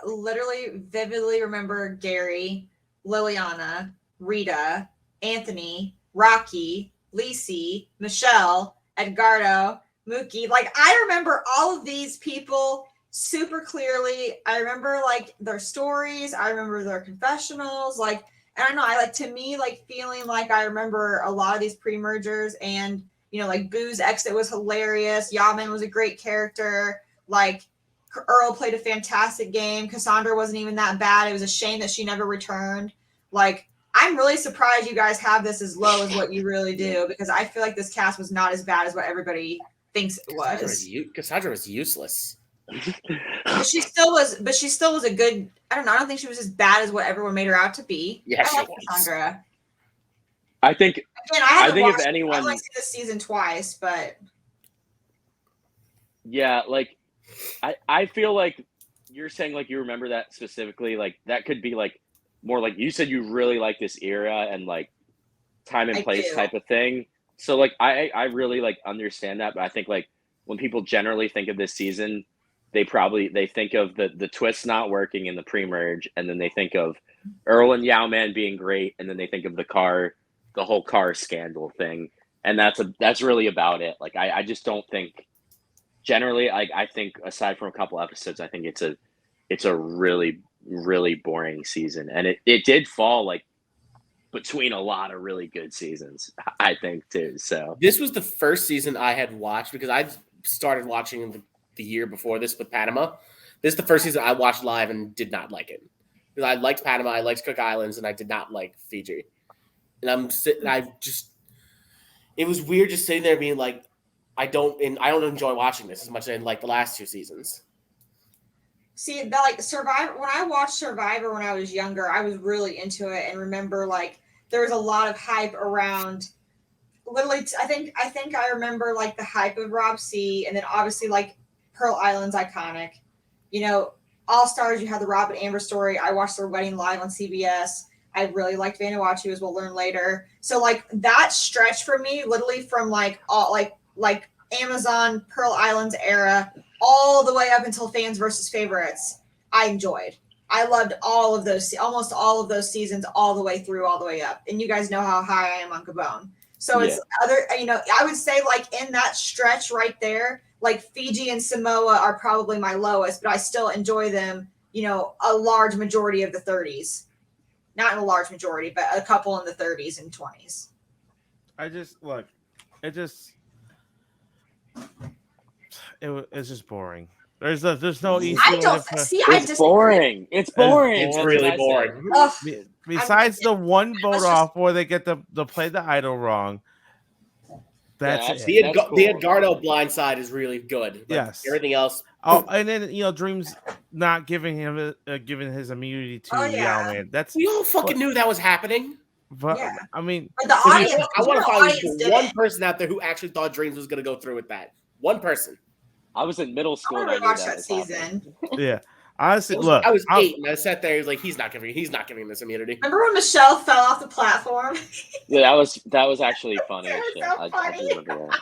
literally vividly remember Gary, Liliana, Rita, Anthony, Rocky, Lisi, Michelle, Edgardo, Mookie. Like, I remember all of these people super clearly. I remember like their stories. I remember their confessionals. Like, and I know to me, like feeling like I remember a lot of these pre-mergers and, like Boo's exit was hilarious. Yaman was a great character. Like, Earl played a fantastic game. Cassandra wasn't even that bad. It was a shame that she never returned. Like, I'm really surprised you guys have this as low as what you really do because I feel like this cast was not as bad as what everybody thinks it was. Cassandra was useless. But she still was a good. I don't know. I don't think she was as bad as what everyone made her out to be. Yeah, I she like was. Cassandra. I think Again, I think if I've anyone, only seen this season twice, but yeah, like I feel like you're saying like you remember that specifically, like that could be like more like you said you really like this era and like time and I place do. type of thing. So like I really like understand that, but I think like when people generally think of this season, they think of the twist not working in the pre-merge, and then they think of Earl and Yao Man being great, and then they think of the whole car scandal thing, and that's really about it. Like I just don't think generally. I think aside from a couple episodes, I think it's a really really boring season, and it did fall like between a lot of really good seasons, I think too. So This was the first season I had watched because I started watching the year before this with Panama. This is the first season I watched live and did not like it. Because I liked Panama, I liked Cook Islands, and I did not like Fiji. And it was weird just sitting there being like, I don't enjoy watching this as much as I like the last two seasons. See, that like Survivor, when I watched Survivor when I was younger, I was really into it and remember like there was a lot of hype around literally I think I remember like the hype of Rob C, and then obviously like Pearl Island's iconic. You know, All Stars, you had the Rob and Amber story. I watched their wedding live on CBS. I really liked Vanuatu, as we'll learn later. So like that stretch for me, literally from like all like Amazon, Pearl Islands era, all the way up until Fans versus Favorites, I enjoyed. I loved all of those, almost all of those seasons, all the way through, all the way up. And you guys know how high I am on Gabon. So it's other, you know, I would say like in that stretch right there, like Fiji and Samoa are probably my lowest, but I still enjoy them, you know, a large majority of the 30s. Not in a large majority, but a couple in the 30s and 20s. It's just boring. There's no easy. I don't see. I just boring. It's boring. It's really boring. Besides the one vote off where they get to play the idol wrong. That's it. The Edgardo blindside is really good. Yes. Everything else. Oh, and then Dream's not giving him giving his immunity to Yao Man. We all fucking knew that was happening. But I mean, but the audience. I want to find one person out there who actually thought Dreams was going to go through with that. One person. I was in middle school. I watched that season. Yeah, honestly, look, I was 8 and I sat there. He's like, he's not giving this immunity. Remember when Michelle fell off the platform? Yeah, that was actually funny. So funny. I do remember that.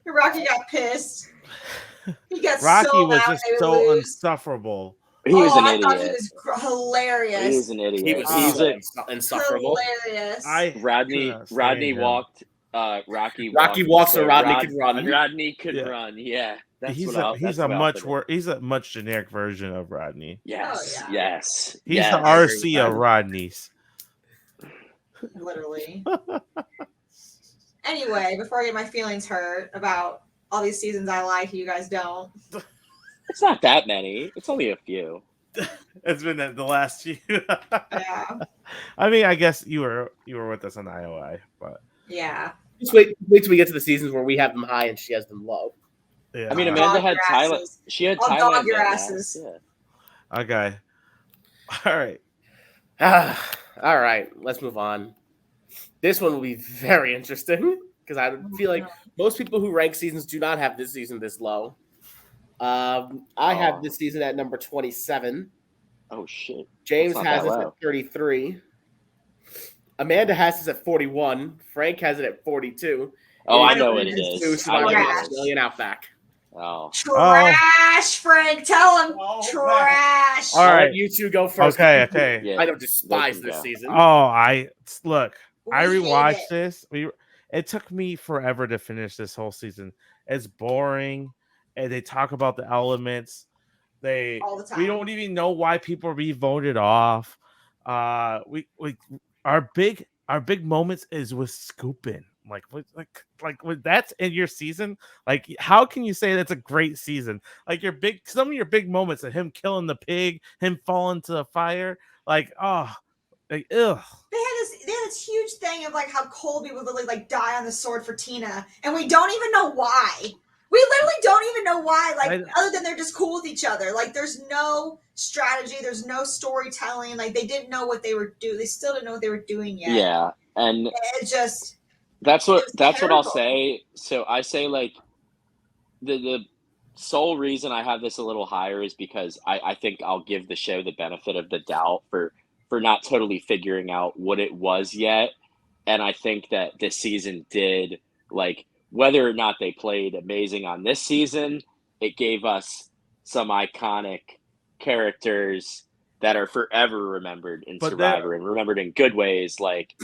Rocky got pissed. He got Rocky so was mad just they so would lose. insufferable. He was an I idiot. thought he was hilarious. He was an idiot. He was insufferable. Hilarious. Rodney walked. Rocky walks so Rodney could run. Rodney could run. Yeah, He's a much generic version of Rodney. Yes, Oh, yeah. yes. He's yes. the RC of Rodney's. Literally. Anyway, before I get my feelings hurt about all these seasons I like, you guys don't. It's not that many. It's only a few. It's been the last few. Yeah. I mean, I guess you were with us on IOI, but Yeah. Just wait till we get to the seasons where we have them high and she has them low. yeah. I mean, Amanda had Thailand. Asses. She had I'll Thailand. dog your that asses. last, yeah. Okay. All right. All right, let's move on. This one will be very interesting because I feel like most people who rank seasons do not have this season this low. I have this season at number 27. Oh shit! James That's not has that us low. at 33. Amanda has us at 41. Frank has it at 42. Oh, I And know what Ian it has is. two, I know Survivor what it is. Australian Outback. Oh, Trash, Frank. Tell him. Trash. All I'll right. let you two go first. Okay. yeah. I don't despise They can this go. season. I We hate rewatched it. this. It took me forever to finish this whole season. It's boring, and they talk about the elements. All the time. We don't even know why people are being voted off. Our big moments is with Scoopin. Like when that's in your season, like how can you say that's a great season? Like some of your big moments of him killing the pig, him falling to the fire, like ugh. They had this huge thing of like how Colby would literally like die on the sword for Tina, and we don't even know why. We literally don't even know why, like other than they're just cool with each other. Like there's no strategy, there's no storytelling. Like they didn't know what they were doing. They still didn't know what they were doing yet. yeah, and It just that's what I'll terrible. say. So I say like the sole reason I have this a little higher is because I think I'll give the show the benefit of the doubt for not totally figuring out what it was yet. And I think that this season did, like, whether or not they played amazing on this season, it gave us some iconic characters that are forever remembered in But Survivor and remembered in good ways, like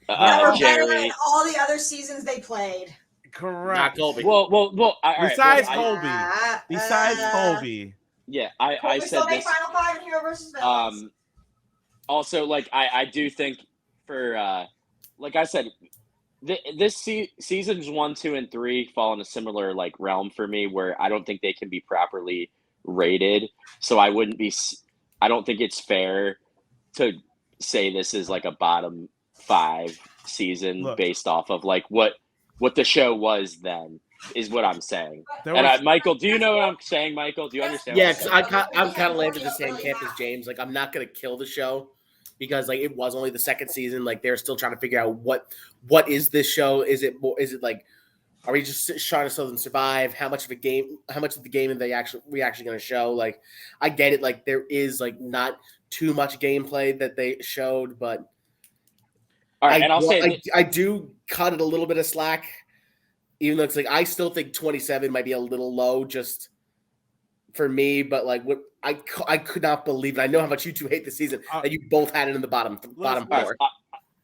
That were better Jerry. than all the other seasons they played. Correct. Not Colby. Well, all right, Besides well, Colby. Besides Colby. yeah, I Colby said still made this. Final Five in Hero versus Villains. Also, like, I do think for like I said, this seasons 1, 2, and 3 fall in a similar like realm for me, where I don't think they can be properly rated. So I don't think it's fair to say this is like a bottom 5 season. Look. Based off of like what the show was then, is what I'm saying. There And was- Michael, do you know what I'm saying, Michael? Do you understand? Yeah, what because I'm saying? I'm kind of landed the same camp as James. Like, I'm not gonna kill the show because like it was only the second season. Like, they're still trying to figure out what is this show? Is it like, are we just trying to show them survive? How much of the game are we actually going to show? Like, I get it. Like, there is like not too much gameplay that they showed, but All right, and I'll say I do cut it a little bit of slack, even though it's like I still think 27 might be a little low just for me. But like, what I could not believe, and I know how much you two hate the season, that you both had it in the bottom Listen, four.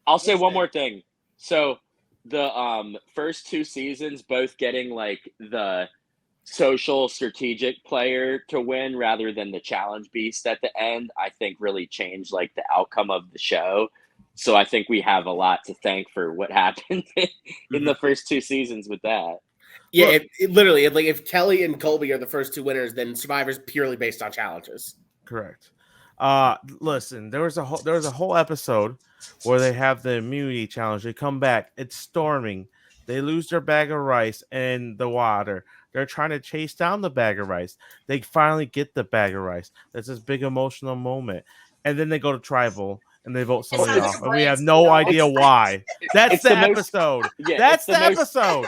I'll say one more thing. So the first 2 seasons, both getting like the social strategic player to win rather than the challenge beast at the end, I think really changed like the outcome of the show. So I think we have a lot to thank for what happened in the first 2 seasons with that. Yeah, it literally, like if Kelly and Colby are the first 2 winners, then Survivor's purely based on challenges. Correct. Listen, there was a whole episode where they have the immunity challenge. They come back, it's storming. They lose their bag of rice in the water. They're trying to chase down the bag of rice. They finally get the bag of rice. There's this big emotional moment. And then they go to tribal and they vote somebody like off. a And we have brain no cell. idea why. That's It's the the most- episode. Yeah, That's it's the episode.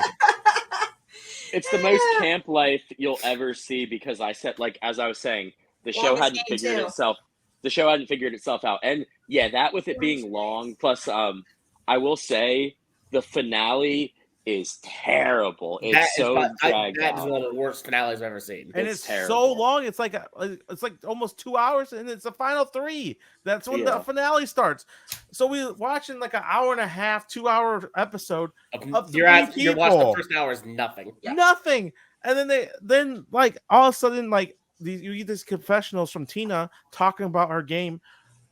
It's the most camp life you'll ever see, because I said, like, as I was saying, the show Longest hadn't game, figured too. itself. The show hadn't figured itself out, and yeah, that with it being long. Plus, I will say the finale is terrible. It's so dragged that is out. one of the worst finales I've ever seen. And It's it's terrible. so long. It's like almost 2 hours, and it's the final 3. That's when the Yeah. finale starts. So we watching like an hour and a half, 2-hour episode of You're watching the people. first hour is nothing. Yeah. Nothing. And then like all of a sudden, like you get these confessionals from Tina talking about her game.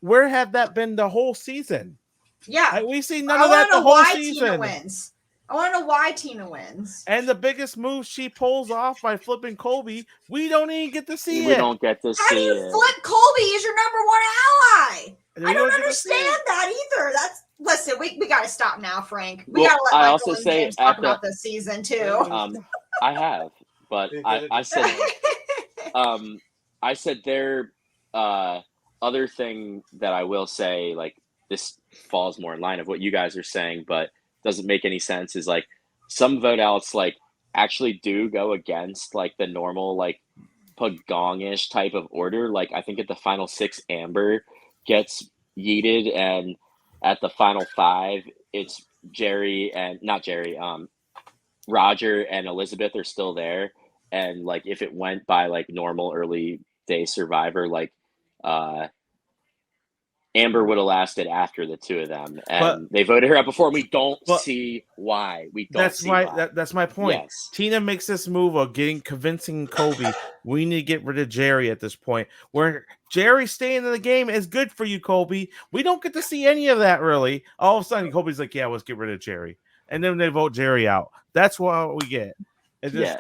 Where have that been the whole season? Yeah. Like, we see none I of want that to the know whole why Tina season. wins. I want to know why Tina wins. And the biggest move she pulls off by flipping Colby, we don't even get to see We it. don't get to How do see you it. flip Colby as your number 1 ally? We I don't get to see it. understand that either. Listen, we got to stop now, Frank. We Well, got to let I Michael also and say James talk at the- about this season too. I have, but I said their other thing that I will say, like, this falls more in line of what you guys are saying, but doesn't make any sense, is like some vote outs like actually do go against like the normal like Pagong-ish type of order. Like, I think at the final 6 Amber gets yeeted, and at the final 5 it's Roger and Elizabeth are still there. And like if it went by like normal early day Survivor, like Amber would have lasted after the 2 of them, and they voted her out before. And we don't see why. We don't. That's see my why. that's my point. Yes. Tina makes this move of convincing Colby we need to get rid of Jerry at this point. Where Jerry staying in the game is good for you, Colby. We don't get to see any of that really. All of a sudden, Colby's like, "Yeah, let's get rid of Jerry," and then they vote Jerry out. That's what we get. It just,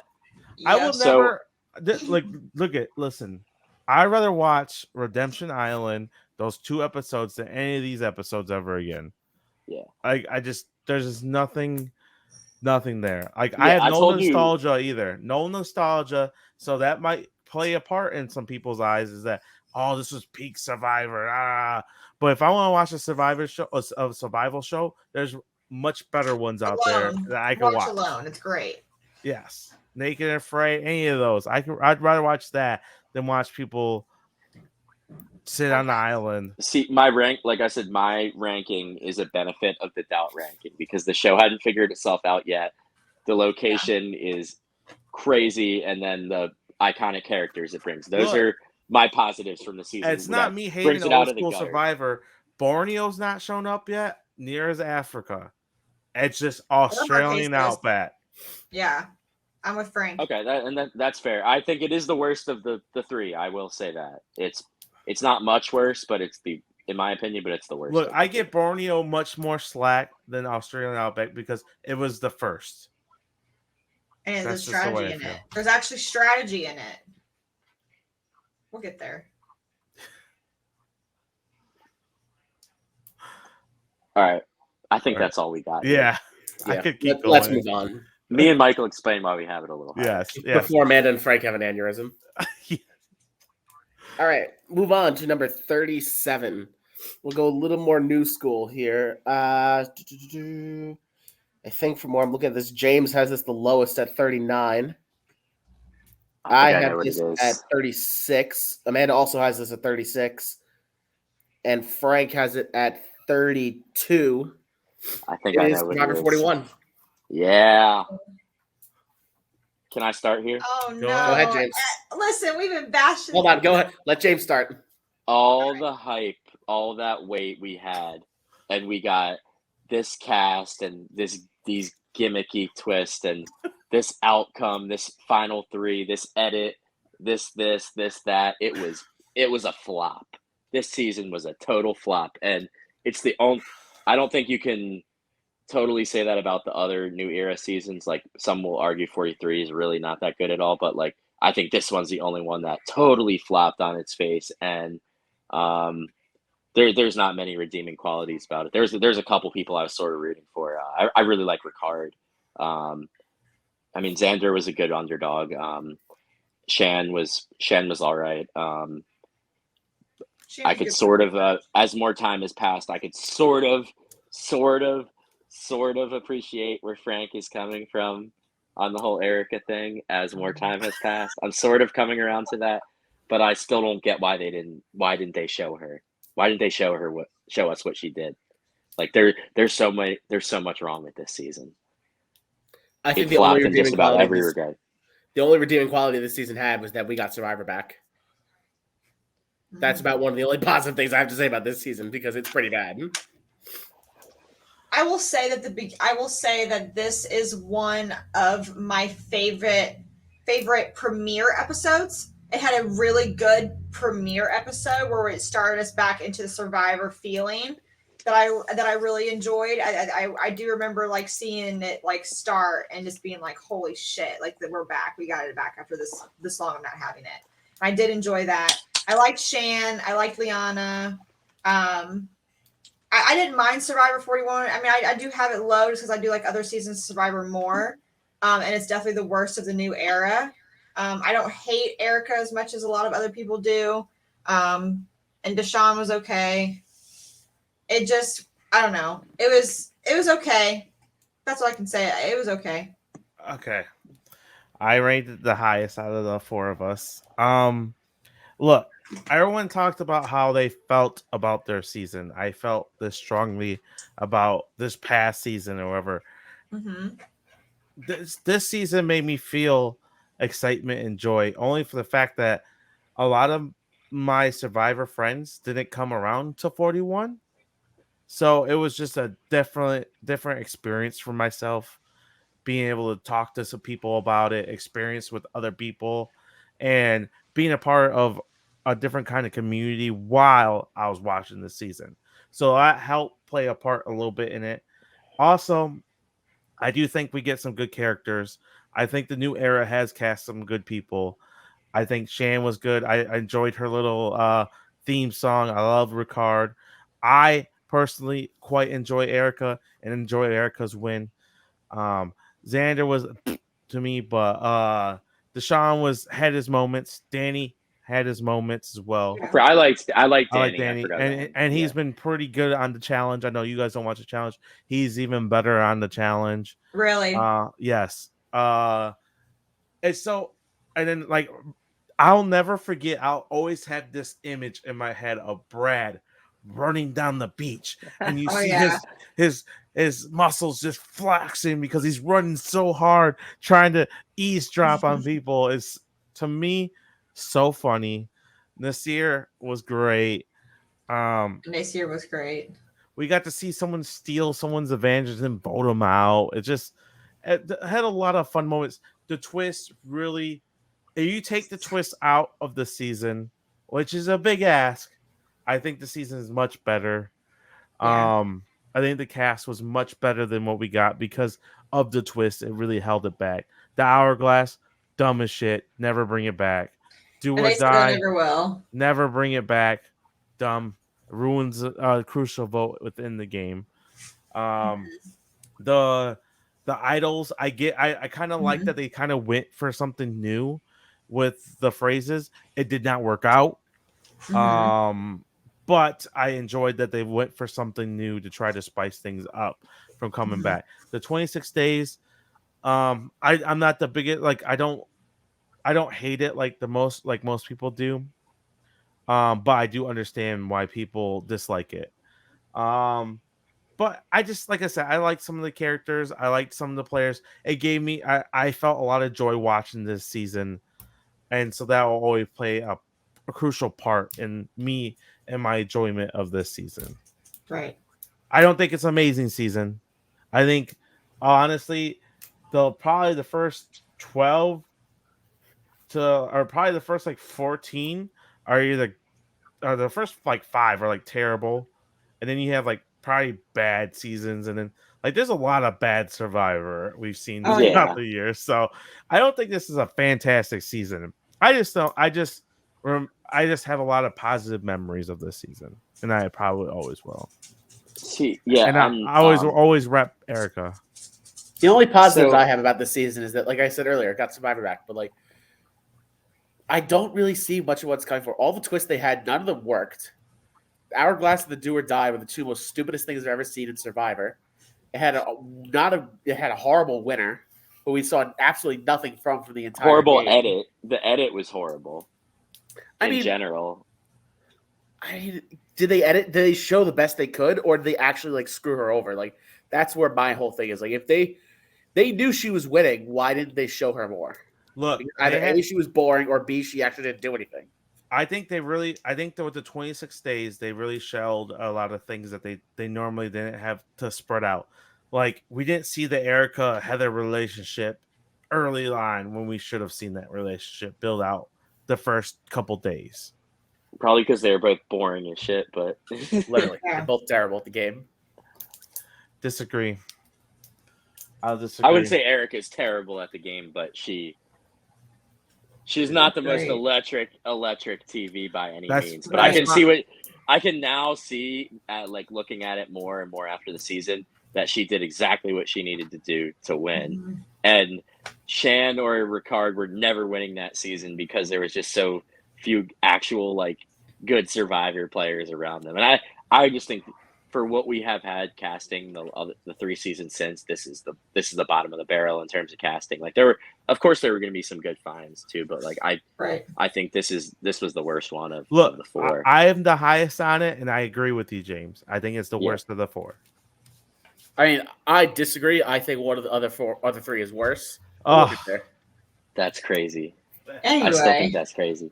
I will So- never listen. I'd rather watch Redemption Island, those 2 episodes, than any of these episodes ever again. Yeah. I just there's just nothing there. Like, Yeah, I have I no told you- nostalgia either. No nostalgia. So that might play a part in some people's eyes, is that, oh, this was peak Survivor. But if I want to watch a survival show, there's much better ones out there Alone. that I can watch. Alone. It's great. Yes. Naked and Afraid, any of those. I'd rather watch that than watch people sit on the island. See, my rank, like I said, my ranking is a benefit of the doubt ranking because the show hadn't figured itself out yet. The location is crazy, and then the iconic characters it brings. Those are my positives from the season. It's not me hating it Old School Survivor. Borneo's not shown up yet. Near as Africa. It's just Australian outback. Yeah, I'm with Frank. Okay, that's fair. I think it is the worst of the three. I will say that it's not much worse, but it's in my opinion, but it's the worst. Look, I get Borneo much more slack than Australian outback because it was the first. And there's strategy in it. There's actually strategy in it. We'll get there. All right. I think that's all we got. Yeah. I could keep going. Let's move on. Me and Michael explain why we have it a little higher. Yes. Before Amanda and Frank have an aneurysm. All right. Move on to number 37. We'll go a little more new school here. I think from where I'm looking at this, James has this the lowest at 39. I have this at 36. Amanda also has this at 36. And Frank has it at 32. I think I know what Survivor 41. Yeah. Can I start here? Oh, no. Go ahead, James. Listen, we've been bashing. Hold on. Go ahead. Let James start. All the hype, all that weight we had, and we got this cast and these gimmicky twists and this outcome, this final three, this edit, this, that. It was a flop. This season was a total flop. And it's the only, I don't think you can totally say that about the other New Era seasons. Like some will argue 43 is really not that good at all, but like I think this one's the only one that totally flopped on its face. And there's not many redeeming qualities about it. There's a couple people I was sort of rooting for. I really like Ricard. I mean, Xander was a good underdog. Shan was all right. I could sort of, as more time has passed, I could sort of appreciate where Frank is coming from on the whole Erica thing as more time has passed. I'm sort of coming around to that, but I still don't get why didn't they show her? Why didn't they show us what she did? Like there's so much wrong with this season. I think the only redeeming quality the only redeeming quality this season had was that we got Survivor back. That's about one of the only positive things I have to say about this season because it's pretty bad. I will say that this is one of my favorite premiere episodes. It had a really good premiere episode where it started us back into the Survivor feeling that I really enjoyed. I do remember like seeing it like start and just being like, holy shit, like that we're back. We got it back after this long of not having it. I did enjoy that. I liked Shan. I liked Liana. I didn't mind Survivor 41. I mean, I do have it low just because I do like other seasons of Survivor more. And it's definitely the worst of the New Era. I don't hate Erica as much as a lot of other people do. And Deshawn was okay. It just, I don't know. It was okay. That's all I can say. It was okay. Okay. I rated the highest out of the four of us. Look, everyone talked about how they felt about their season. I felt this strongly about this past season or whatever. Mm-hmm. This season made me feel excitement and joy only for the fact that a lot of my Survivor friends didn't come around to 41. So it was just a different experience for myself, being able to talk to some people about it, experience with other people, and being a part of a different kind of community while I was watching this season. So that helped play a part a little bit in it. Also, I do think we get some good characters. I think the New Era has cast some good people. I think Shan was good. I enjoyed her little theme song. I love Ricard. I personally quite enjoy Erica and enjoy Erica's win. Xander was to me, but Deshawn had his moments. Danny had his moments as well. I like Danny. And he's been pretty good on the challenge. I know you guys don't watch the challenge. He's even better on the challenge. Really? Yes. it's so, and then like I'll never forget. I'll always have this image in my head of Brad running down the beach, and you Oh, see yeah. his muscles just flexing because he's running so hard, trying to eavesdrop on people. It's to me so funny. Nasir was great. Nasir was great. We got to see someone steal someone's advantage and vote them out. It had a lot of fun moments. The twist really, if you take the twist out of the season, which is a big ask, I think the season is much better. Yeah. I think the cast was much better than what we got because of the twist. It really held it back. The hourglass, dumb as shit. Never bring it back. Do And or they still die. never will. Never bring it back. Dumb. Ruins a crucial vote within the game. The idols, I kind of like that they kind of went for something new with the phrases. It did not work out. But I enjoyed that they went for something new to try to spice things up from coming back. The 26 days, I'm not the biggest, like I don't hate it like most people do. But I do understand why people dislike it. But I just, like I said, I liked some of the characters. I liked some of the players. It gave me, I felt a lot of joy watching this season. And so that will always play a crucial part in me and my enjoyment of this season. Right. I don't think it's an amazing season. I think, honestly, probably the first 12 or probably the first like 14 are either, or the first like 5 are like terrible. And then you have like probably bad seasons. And then like there's a lot of bad Survivor we've seen Oh, throughout yeah. the year. So I don't think this is a fantastic season. I just have a lot of positive memories of this season, and I probably always will. See, yeah, And I always rep Erica. The only positives So- I have about this season is that, like I said earlier, it got Survivor back, but like I don't really see much of what's coming for. All the twists they had, none of them worked. The Hourglass and the Do or Die were the two most stupidest things I've ever seen in Survivor. It had a horrible winner, who we saw absolutely nothing from the entire horrible game. edit. The edit was horrible. In general. Did they edit? Did they show the best they could, or did they actually like screw her over? Like that's where my whole thing is. Like if they knew she was winning, why didn't they show her more? Look, Either A, she was boring, or B, she actually didn't do anything. I think that with the 26 days, they really shelled a lot of things that they normally didn't have to spread out. Like we didn't see the Erica Heather relationship early on when we should have seen that relationship build out the first couple days. Probably because they were both boring as shit, but Literally, Yeah. they're both terrible at the game. Disagree. I'll disagree. I wouldn't say Eric is terrible at the game, but she's not the most Great. electric TV by any That's- means. But that's I can now see at like looking at it more and more after the season that she did exactly what she needed to do to win. And Shan or Ricard were never winning that season because there was just so few actual like good Survivor players around them. And I just think for what we have had casting the 3 seasons since, this is the bottom of the barrel in terms of casting. Like there were going to be some good finds too, but like I think this was the worst one of the 4. I am the highest on it, and I agree with you, James. I think it's the worst of the 4. I mean, I disagree. I think one of the other 3 is worse. Oh. Look at there. That's crazy. Anyway. I still think that's crazy.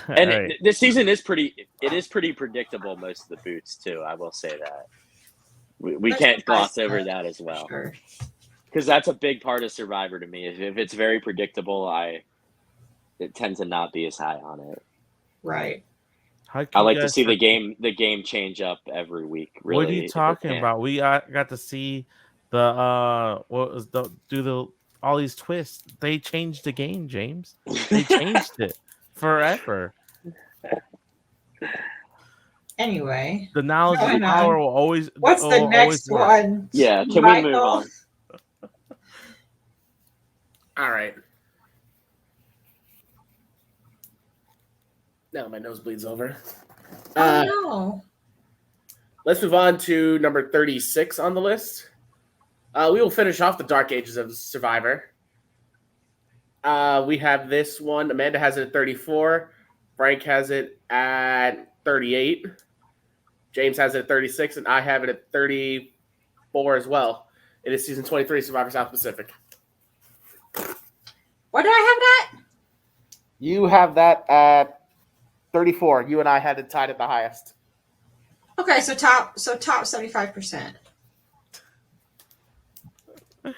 And Right. this season is pretty predictable, most of the boots too. I will say that we That's can't the gloss best over part, that as well, Sure. because that's a big part of Survivor to me. If it's very predictable, it tends to not be as high on it. Right. How can I you like to guys see the forget- game change up every week. Really, What are you talking about? We got to see the all these twists. They changed the game, James. They changed it forever. Anyway, The knowledge Going and on. power will always. what's the will next always work. one? Yeah, can we move Michael? on? All right. Now my nosebleed's over. Oh Let's move on to number 36 on the list. We will finish off the dark ages of Survivor. We have this one. Amanda has it at 34. Frank has it at 38. James has it at 36, and I have it at 34 as well. It is season 23, Survivor South Pacific. What do I have that? You have that at 34. You and I had it tied at the highest. Okay, so top 75%. I'll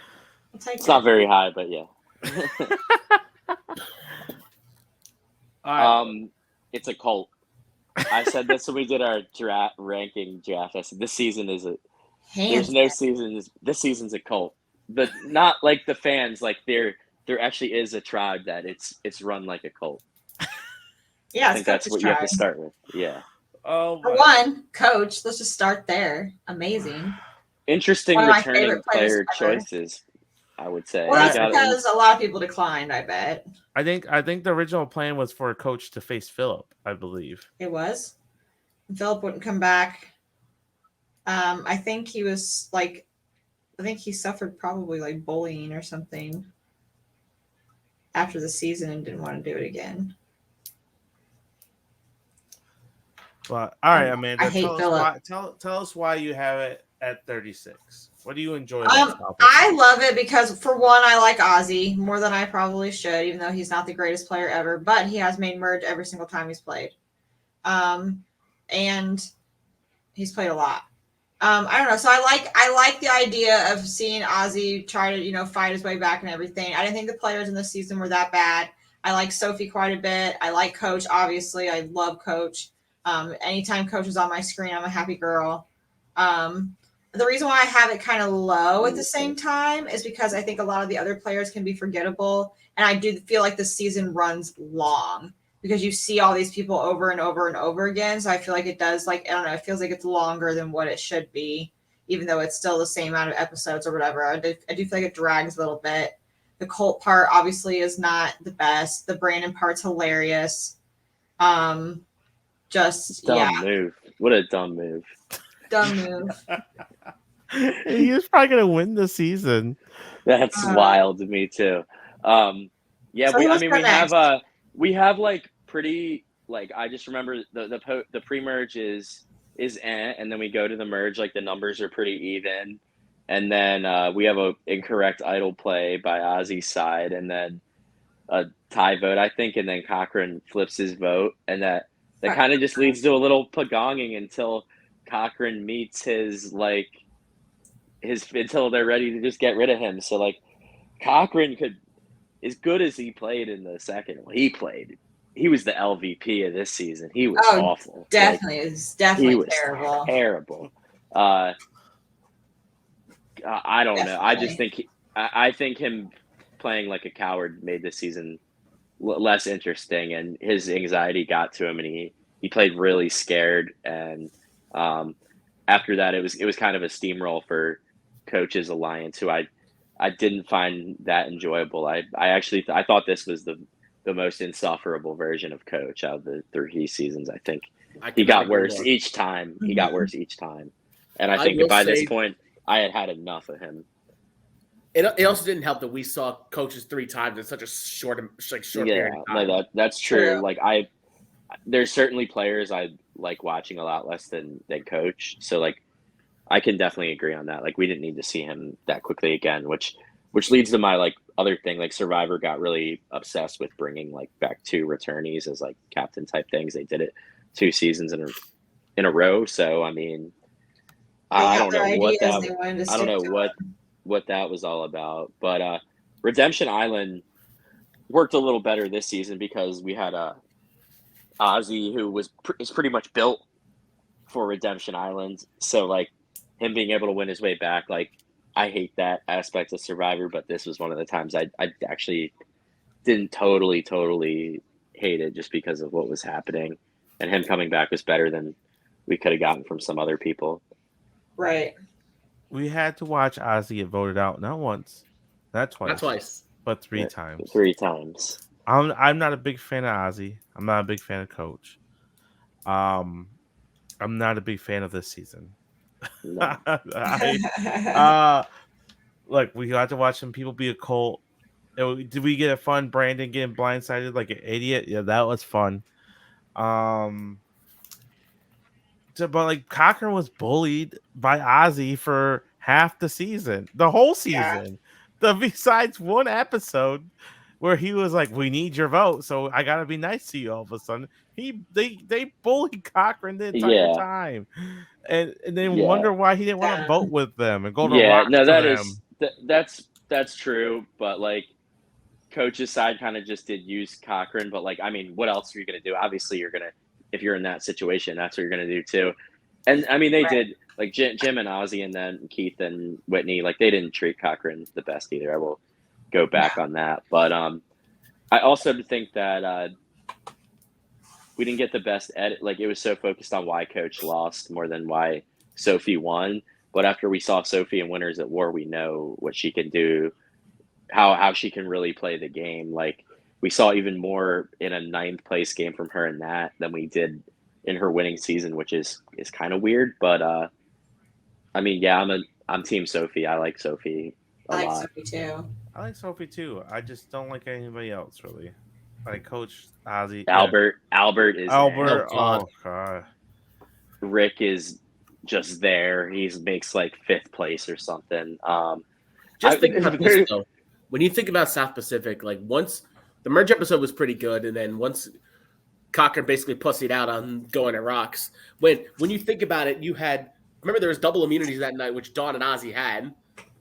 take It's that. not very high, but yeah. All right. It's a cult. I said this when we did our ranking draft. I said this season is a. There's Hands no down. season. This season's a cult, but not like the fans. Like there actually is a tribe that it's run like a cult. Yeah, I think that's what you have to start with. Yeah. Oh, For my- one, coach. Let's just start there. Amazing. Interesting One of my returning favorite players player ever. choices, I would say. Well, that's Yeah. because a lot of people declined. I bet I think the original plan was for a coach to face Philip, I believe. it was. And Philip wouldn't come back. I think he was like, I think he suffered probably like bullying or something after the season and didn't want to do it again. But all right, Amanda, I hate tell us Philip. why, tell us why you have it at 36. What do you enjoy? I love it because, for one, I like Ozzy more than I probably should, even though he's not the greatest player ever. But he has made merge every single time he's played, and he's played a lot. I don't know. So I like the idea of seeing Ozzy try to fight his way back and everything. I didn't think the players in this season were that bad. I like Sophie quite a bit. I like Coach, obviously. I love Coach. Anytime Coach is on my screen, I'm a happy girl. The reason why I have it kind of low at the same time is because I think a lot of the other players can be forgettable. And I do feel like the season runs long because you see all these people over and over and over again. So I feel like it does, like, I don't know, it feels like it's longer than what it should be, even though it's still the same amount of episodes or whatever. I do feel like it drags a little bit. The cult part obviously is not the best. The Brandon part's hilarious. Just, Dumb yeah, move. What a dumb move. dumb move. He was probably gonna win the season. That's wild to me too. Yeah, So who wants to go next? we have like pretty, like, I just remember the pre-merge is and then we go to the merge, like the numbers are pretty even, and then we have a incorrect idol play by Ozzy's side, and then a tie vote, I think, and then Cochran flips his vote, and that kind of just leads to a little pagonging until Cochran meets his until they're ready to just get rid of him. So like Cochran could, as good as he played in the second one, he was the LVP of this season. He was awful. Definitely, it's definitely he was terrible. Terrible. I don't know. I just think I think him playing like a coward made this season less interesting, and his anxiety got to him, and he played really scared. And after that, it was kind of a steamroll for Coach's alliance, who I didn't find that enjoyable. I thought this was the most insufferable version of Coach out of the 3 seasons. I think he got worse each time. He got worse eeach time, and I think by this point, I had enough of him. It also didn't help that we saw Coaches 3 times in such a short period of time. No, that's true. Like there's certainly players I like watching a lot less than Coach. So like I can definitely agree on that. Like we didn't need to see him that quickly again, which leads to my like other thing. Like Survivor got really obsessed with bringing like back 2 returnees as like captain type things. They did it 2 seasons in a row. So I mean, I don't know what that was all about. But Redemption Island worked a little better this season because we had Ozzy, who is pretty much built for Redemption Island. So like him being able to win his way back, like I hate that aspect of Survivor, but this was one of the times I actually didn't totally hate it just because of what was happening, and him coming back was better than we could have gotten from some other people. Right. We had to watch Ozzy get voted out not once, not twice, but 3 times. 3 times. I'm not a big fan of Ozzy. I'm not a big fan of Coach. I'm not a big fan of this season. No. Look, we got to watch some people be a cult. Did we get a fun Brandon getting blindsided like an idiot? Yeah, that was fun. But like Cochran was bullied by Ozzy for half the season, the whole season. Besides one episode where he was like, "We need your vote," so I gotta be nice to you. All of a sudden, they bullied Cochran the entire Yeah. time, and then Yeah. wonder why he didn't want to vote with them and go to Yeah, rock no, for that them. is that's true, but like coach's side kind of just did use Cochran, but like I mean, what else are you gonna do? Obviously, you're gonna if you're in that situation, that's what you're gonna do too. And I mean, they did like Jim and Ozzy, and then Keith and Whitney. Like they didn't treat Cochran the best either. I will go back on that, but I also think that we didn't get the best edit. Like it was so focused on why Coach lost more than why Sophie won. But after we saw Sophie in Winners at War, we know what she can do, how she can really play the game. Like we saw even more in a 9th place game from her in that than we did in her winning season, which is kind of weird. But I mean, yeah, I'm Team Sophie. I like Sophie a I like lot. Sophie too. I like Sophie too. I just don't like anybody else really. Like Coach Ozzy, Albert is Albert. God. Oh god. Rick is just there. He makes like 5th place or something. Just think about this though. When you think about South Pacific, like once the merge episode was pretty good, and then once Cochran basically pussied out on going at rocks. When you think about it, you had remember there was double immunities that night, which Dawn and Ozzy had.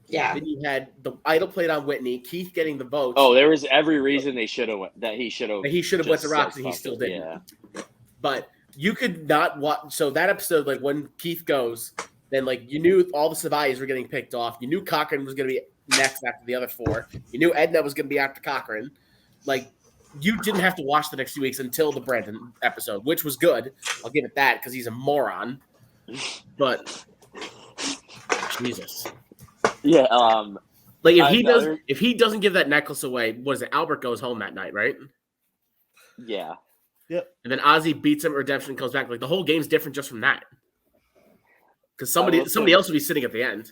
Yeah. Then you had the idol played on Whitney, Keith getting the votes. Oh, there was every reason he should have went to rocks, and he still didn't. Yeah. But you could not watch. So that episode, like when Keith goes, then like you knew all the Savaias were getting picked off. You knew Cochran was going to be next after the other 4. You knew Edna was going to be after Cochran. Like you didn't have to watch the next 2 weeks until the Brandon episode, which was good. I'll give it that because he's a moron. But Jesus. Yeah, like if he doesn't give that necklace away, what is it? Albert goes home that night, right? yeah. Yep. And then Ozzy beats him at Redemption and comes back. Like the whole game's different just from that. Because somebody else would be sitting at the end.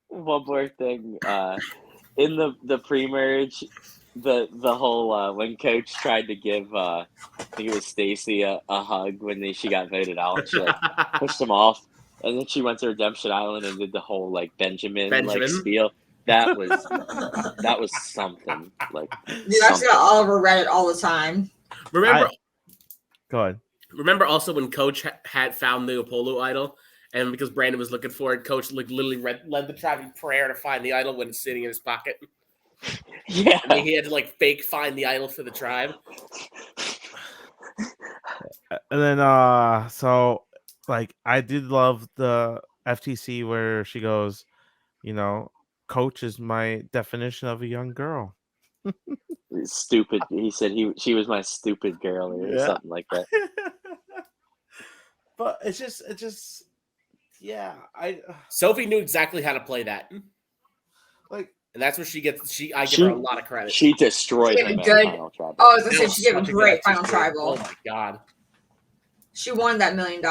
One more thing. In the pre-merge, the whole when Coach tried to give I think it was Stacy a hug when she got voted out, she like pushed him off, and then she went to Redemption Island and did the whole like Benjamin. Like spiel. That was something. Like Dude, I see all over Reddit all the time. Go ahead. Remember also when Coach had found the Apollo idol, and because Brandon was looking for it, Coach literally led the tribe in prayer to find the idol when it's sitting in his pocket. Yeah, and he had to like fake find the idol for the tribe. And then so like I did love the FTC where she goes, you know, Coach is my definition of a young girl. Stupid. He said she was my stupid girl or something like that. But it's just yeah, Sophie knew exactly how to play that. Like, and that's where I give her a lot of credit. She destroyed him at Final Tribal. Oh, I was gonna say she gave a great Final Tribal. Oh my god. She won that $1 million.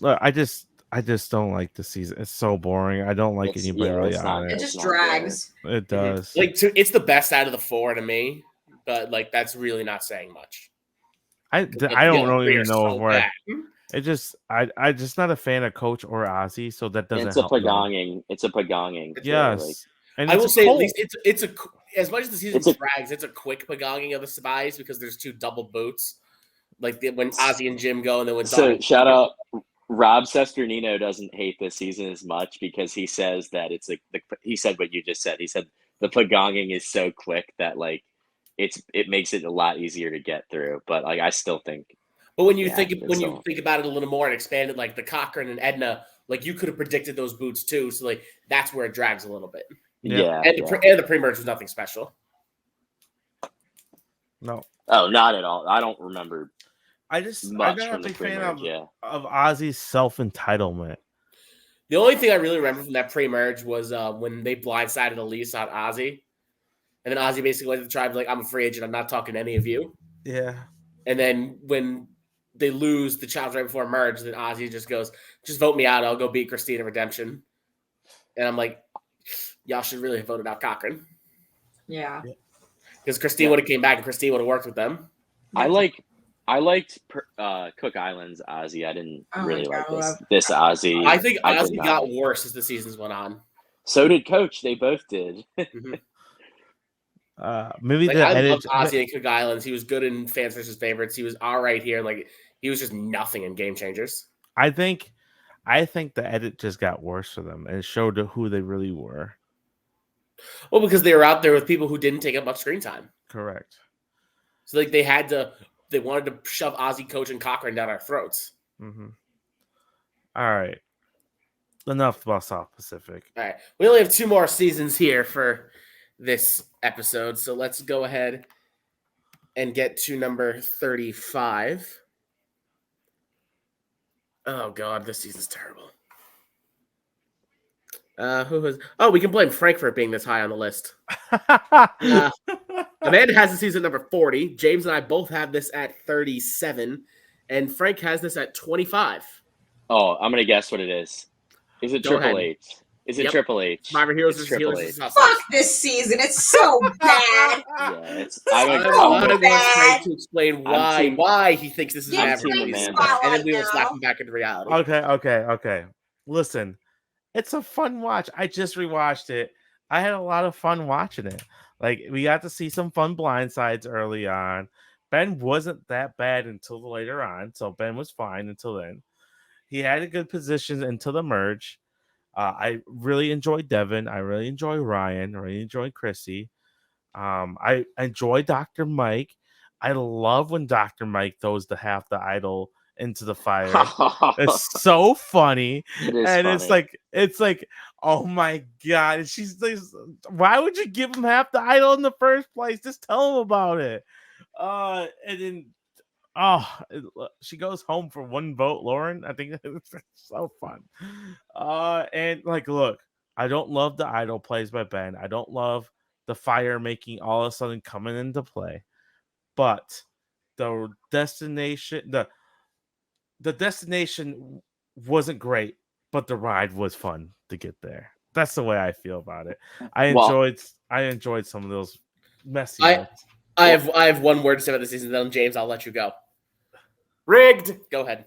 Look, I just don't like the season. It's so boring. I don't like anybody really on it. It just drags. It does. Like it's the best out of the 4 to me, but like that's really not saying much. I don't even know where. It just I just not a fan of Coach or Ozzy, so that doesn't. It's a pagonging. It's a pagonging. Yes, like, and I will say at least it's a as much as the season drags, it's a quick pagonging of the Sabais because there's 2 double boots, like when Ozzy and Jim go, and then when shout out. Rob Sesternino doesn't hate this season as much because he says that it's like he said what you just said. He said the pagonging is so quick that like it makes it a lot easier to get through. But like I still think. But when you think about it a little more and expand it, like the Cochran and Edna, like you could have predicted those boots too. So like that's where it drags a little bit. Yeah. And the pre-merge was nothing special. No. Oh, not at all. I don't remember. I'm not a big fan of Ozzy's self-entitlement. The only thing I really remember from that pre-merge was when they blindsided Elise on Ozzy. And then Ozzy basically went to the tribe like, I'm a free agent. I'm not talking to any of you. Yeah. And then when they lose the challenge right before merge, then Ozzy just goes, just vote me out. I'll go beat Christina Redemption. And I'm like, y'all should really have voted out Cochran Yeah. because Christine would have came back and Christine would have worked with them. I liked Cook Island's Ozzy. I didn't Oh my really like God. this Ozzy. I think I did Ozzy not. got worse as the seasons went on. So did Coach. They both did. Mhm. Maybe Like, the I edit. loved Ozzy and Cook Islands. He was good in Fans versus Favorites. He was all right here. Like he was just nothing in Game Changers. I think the edit just got worse for them, and it showed who they really were. Well, because they were out there with people who didn't take up much screen time. Correct. So like they wanted to shove Ozzy, Coach, and Cochran down our throats. Mm-hmm. All right. Enough about South Pacific. All right. We only have 2 more seasons here for this episode. So let's go ahead and get to number 35. Oh, God. This season's terrible. We can blame Frank for it being this high on the list. Amanda has the season number 40. James and I both have this at 37. And Frank has this at 25. Oh, I'm gonna guess what it is. Is it Go Triple ahead. H? Is it Yep. Triple H? Survivor Heroes It's versus Triple Healers. H. versus Fuck this season. It's so bad. Yeah, it's. I I'm So I want bad. Frank to explain why he thinks this is an Give average Frank season, Amanda. and then we will spotlight slap now. him back into reality. Okay. Listen, it's a fun watch. I just rewatched it. I had a lot of fun watching it. Like, we got to see some fun blindsides early on. Ben wasn't that bad until later on, so Ben was fine until then. He had a good position until the merge. I really enjoyed Devin. I really enjoy Ryan. I really enjoy Chrissy. I enjoy Dr. Mike. I love when Dr. Mike throws the half the idol into the fire. It's so funny. It is And funny. it's like, oh my God. And she's like, why would you give him half the idol in the first place? Just tell him about it. And then she goes home for 1 vote, Lauren. I think it's so fun. And like, look, I don't love the idol plays by Ben. I don't love the fire making all of a sudden coming into play. But the destination wasn't great, but the ride was fun to get there. That's the way I feel about it. I enjoyed some of those messy moments. I have one word to say about the season. Then James, I'll let you go. Rigged. Go ahead.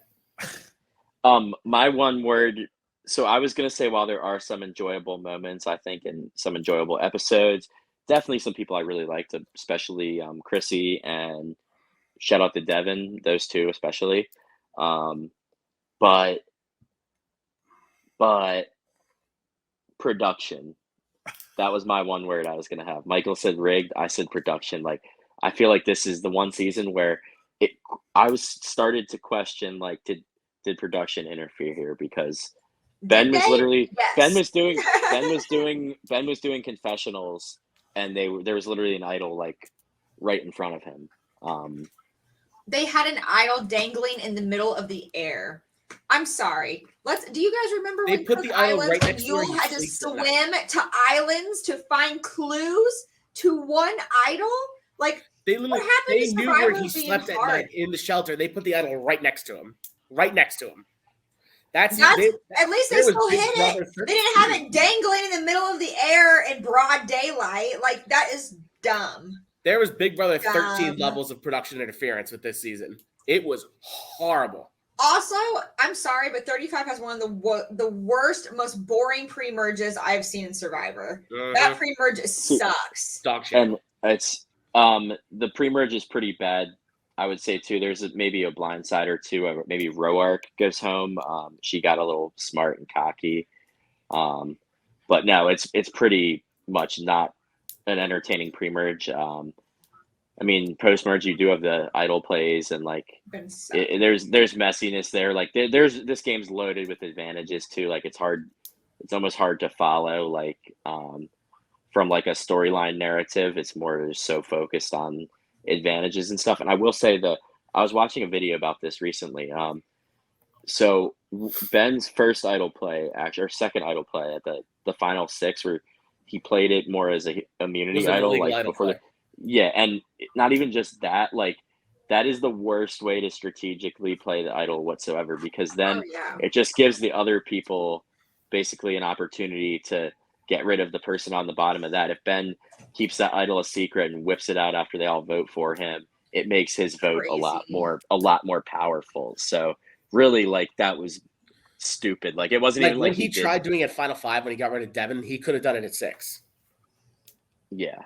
My one word. So I was gonna say, while there are some enjoyable moments, I think, in some enjoyable episodes, definitely some people I really liked, especially Chrissy, and shout out to Devin, those two especially. But production. That was my one word I was gonna have. Michael said rigged. I said production. Like, I feel like this is the one season where I was started to question, like, did production interfere here? Because Ben was literally Yes. Ben was doing confessionals, and there was literally an idol like right in front of him. They had an idol dangling in the middle of the air. I'm sorry. Do you guys remember They when put Cook the idol Islands, right when next to where Yule he had to sleeps at swim to islands to find clues to one idol? Like, They literally happened they to knew Survivor where he being slept at hard? night in the shelter. They put the idol right next to him. Right next to him. That's at least they there was still Big hit Brother it. They didn't have 13. it dangling in the middle of the air in broad daylight. Like, that is dumb. There was Big Brother 13 Dumb. levels of production interference with this season. It was horrible. Also, I'm sorry, but 35 has one of the worst, most boring pre-merges I've seen in Survivor. That pre-merge sucks. Dog shit. And it's the pre-merge is pretty bad, I would say too. There's maybe a blindside or two. Maybe Roark goes home. She got a little smart and cocky. But no, it's pretty much not an entertaining pre-merge. I mean, post-merge you do have the idol plays, and like there's messiness there. Like there's this game's loaded with advantages too. Like, it's almost hard to follow. Like from like a storyline narrative, it's more so focused on advantages and stuff. And I will say that I was watching a video about this recently. So Ben's first idol play, actually, or second idol play at the final 6, where he played it more as a immunity idol, like idol before play. yeah, and not even just that, like, that is the worst way to strategically play the idol whatsoever, because then it just gives the other people basically an opportunity to get rid of the person on the bottom of that. If Ben keeps that idol a secret and whips it out after they all vote for him, it makes his vote a lot more powerful. So really, like, that was stupid. Like, it wasn't Like even when like he tried doing it at Final Five when he got rid of Devin, he could have done it at 6. Yeah.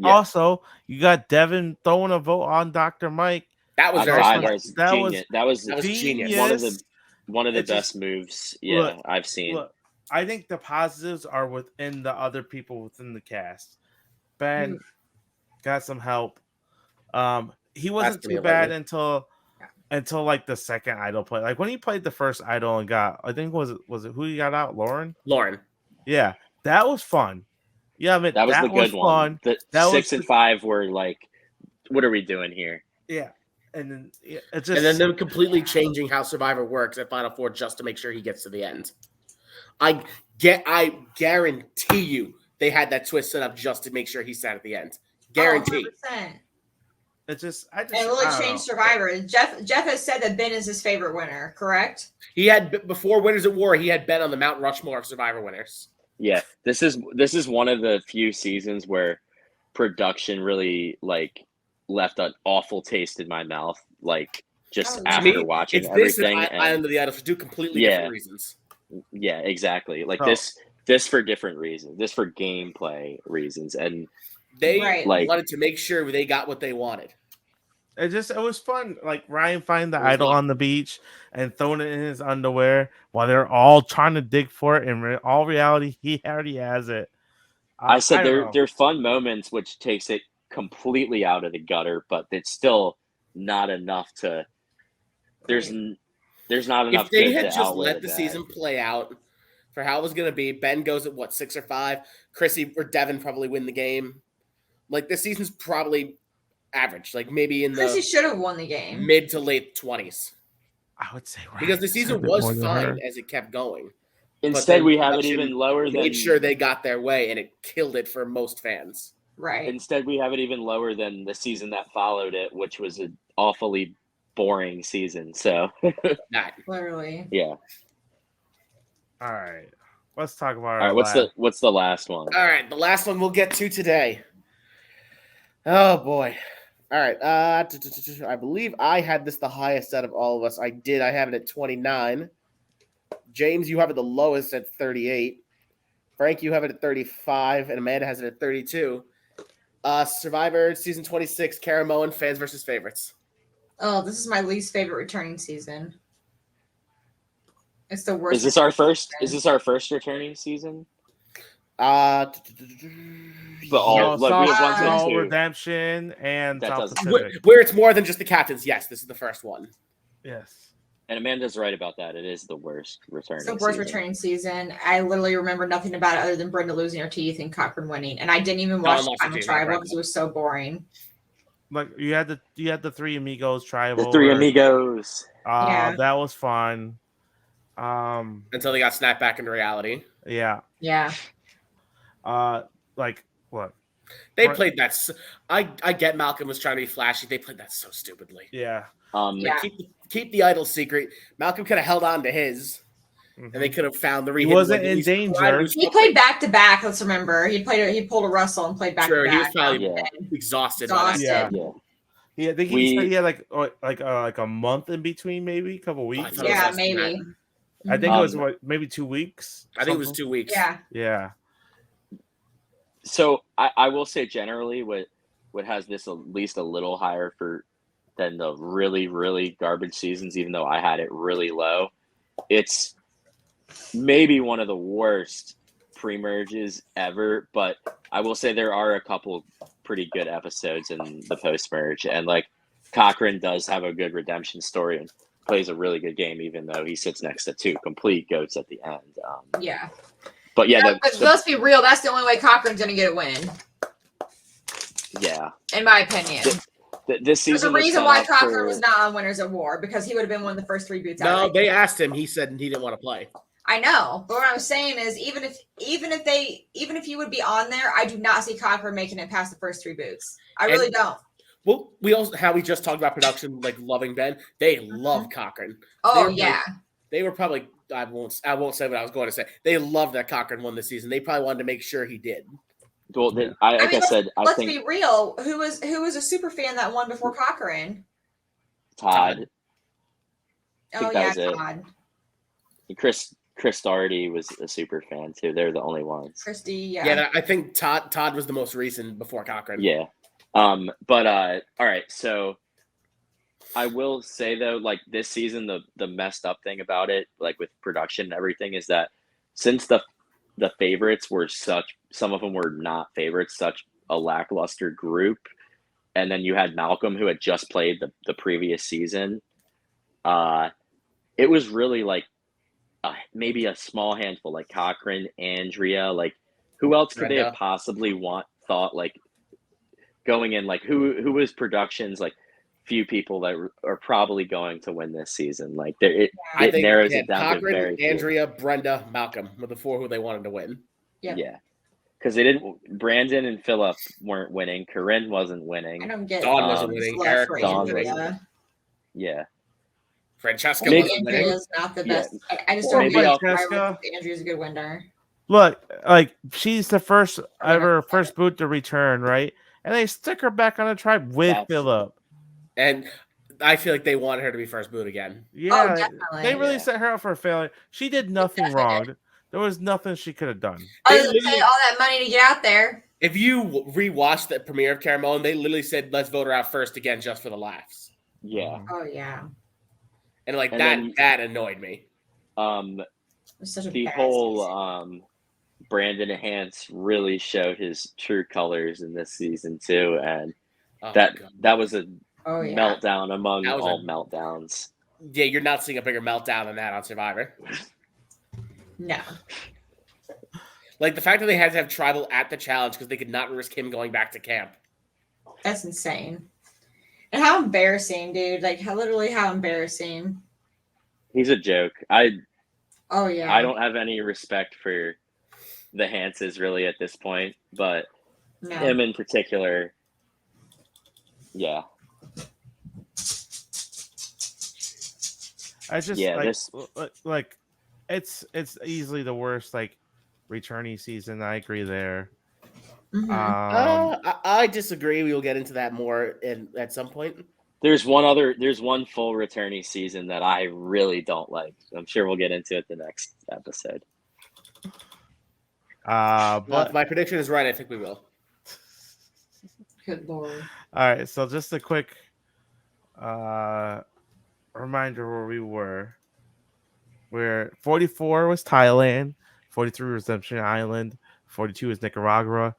Also, you got Devin throwing a vote on Dr. Mike. That was very smart. That was genius. One of the best moves. Yeah, I've seen. Look, I think the positives are within the other people within the cast. Ben got some help. He wasn't too bad until like the second idol play. Like when he played the first idol and got, I think was it who he got out? Lauren. Yeah, that was fun. Yeah, I mean, that was the good one. The 6 and 5 were like, what are we doing here? Yeah. And then it's just, and then them completely changing how Survivor works at Final Four just to make sure he gets to the end. I guarantee you they had that twist set up just to make sure he sat at the end. Guarantee. 100%. It's just and will it change Survivor? Jeff has said that Ben is his favorite winner, correct? He had before Winners at War, he had Ben on the Mount Rushmore of Survivor winners. Yeah, this is one of the few seasons where production really like left an awful taste in my mouth, like just after watching everything. Island of the Idol for two completely different reasons. Yeah, exactly. Like this for different reasons. This for gameplay reasons, and they wanted to make sure they got what they wanted. It was fun. Like Ryan finding the idol on the beach and throwing it in his underwear while they're all trying to dig for it. In all reality, he already has it. I said they're fun moments, which takes it completely out of the gutter, but it's still not enough to. There's not enough. If they had just let the season play out for how it was going to be, Ben goes at 6 or 5. Chrissy or Devin probably win the game. Like this season's probably average, like maybe in Chrissy should have won the game, mid to late 20s. I would say because the season was fine as it kept going. Instead, we have it even lower than. Made sure they got their way, and it killed it for most fans. Right. Instead, we have it even lower than the season that followed it, which was an awfully boring season. So, literally, yeah. All right, let's talk about. All right, what's the last one? All right, the last one we'll get to today. Oh boy. All right. I believe I had this the highest out of all of us. I did. I have it at 29. James, you have it the lowest at 38. Frank, you have it at 35, and Amanda has it at 32. Survivor season 26, Kara Moen, fans versus favorites. Oh, this is my least favorite returning season. It's the worst. Is this our first? Is this our first returning season? But all we have one, Redemption and South Pacific. Where it's more than just the captains. Yes, this is the first one. Yes. And Amanda's right about that. It is the worst returning season. It's the worst returning season. I literally remember nothing about it other than Brenda losing her teeth and Cochran winning. And I didn't even watch the final tribal because it was so boring. Like you had the Three Amigos tribal. The Three Amigos. That was fun. Until they got snapped back into reality. Yeah. Yeah. Like what? They played that. I get Malcolm was trying to be flashy. They played that so stupidly. Yeah. Keep the idol secret. Malcolm could have held on to his, and they could have found the. He wasn't in danger. He played back to back. Let's remember, he pulled a Russell and played back to back. He was probably exhausted. Yeah. I think he said he had like a month in between, maybe a couple weeks. Yeah, maybe. I think it was maybe 2 weeks. I think it was 2 weeks. Yeah. Yeah. So I will say generally what has this at least a little higher than the really, really garbage seasons, even though I had it really low. It's maybe one of the worst pre-merges ever, but I will say there are a couple pretty good episodes in the post-merge, and like Cochran does have a good redemption story and plays a really good game, even though he sits next to two complete goats at the end. Yeah. But yeah, let's be real. That's the only way Cochran's going to get a win. Yeah. In my opinion. This season. There's a reason why Cochran was not on Winners at War, because he would have been one of the first 3 boots out. No, they asked him. He said he didn't want to play. I know, but what I'm saying is, even if he would be on there, I do not see Cochran making it past the first 3 boots. I really don't. Well, we just talked about production, like loving Ben. They love Cochran. Oh yeah. They were probably I won't say what I was going to say. They love that Cochran won this season. They probably wanted to make sure he did. Well, Yeah. like I said, I let's think be real. Who was a super fan that won before Cochran? Todd, Oh think yeah, that was it. Todd. Chris Doherty was a super fan too. They're the only ones. Christy, yeah. Yeah, I think Todd was the most recent before Cochran. Yeah. But all right. So I will say though, like this season, the messed up thing about it, like with production and everything, is that since the favorites were some of them were not favorites, such a lackluster group, and then you had Malcolm who had just played the previous season. It was really like maybe a small handful, like Cochran, Andrea, like who else could they have Brenda. possibly thought like going in, like who was productions, like few people that are probably going to win this season. Like it narrows it down Cochran, to very few. Andrea, Brenda, Malcolm were the four who they wanted to win. Yeah. Because they didn't. Brandon and Phillip weren't winning. Corinne wasn't winning. I don't get Dawn wasn't winning. love Eric for Dawn Andrea. wasn't. Yeah. Francesca I think wasn't winning. Andrea's not the Yeah. best. I just Or don't maybe get Francesca. Andrea's a good winner. Look, like she's the first boot to return, right? And they stick her back on the tribe with That's- Phillip. And I feel like they wanted her to be first boot again. Yeah, definitely. they really Yeah. set her up for failure. She did nothing definitely wrong. There was nothing she could have done. Other They than literally- pay all that money to get out there. If you rewatch the premiere of Caramel, they literally said, "Let's vote her out first again, just for the laughs." Yeah. Oh yeah, And like And that, then- that annoyed me. it was such a The bad whole season. Brandon Hance really showed his true colors in this season too, and Oh, that God. that was a Oh yeah. meltdown among That was all a- meltdowns. Yeah, you're not seeing a bigger meltdown than that on Survivor. No. Like the fact that they had to have Tribal at the challenge because they could not risk him going back to camp. That's insane. And how embarrassing, dude. Like literally how embarrassing. He's a joke. Oh yeah. I don't have any respect for the Hanses really at this point, but No. him in particular, yeah. I just Yeah, like it's easily the worst like returning season. I agree there. Mhm. I disagree. We will get into that more at some point. There's one full returnee season that I really don't like. I'm sure we'll get into it the next episode. Well, But if my prediction is right, I think we will. Good lord. all right, so just a quick reminder where we were. Where 44 was Thailand, 43 was Redemption Island, 42 was Nicaragua,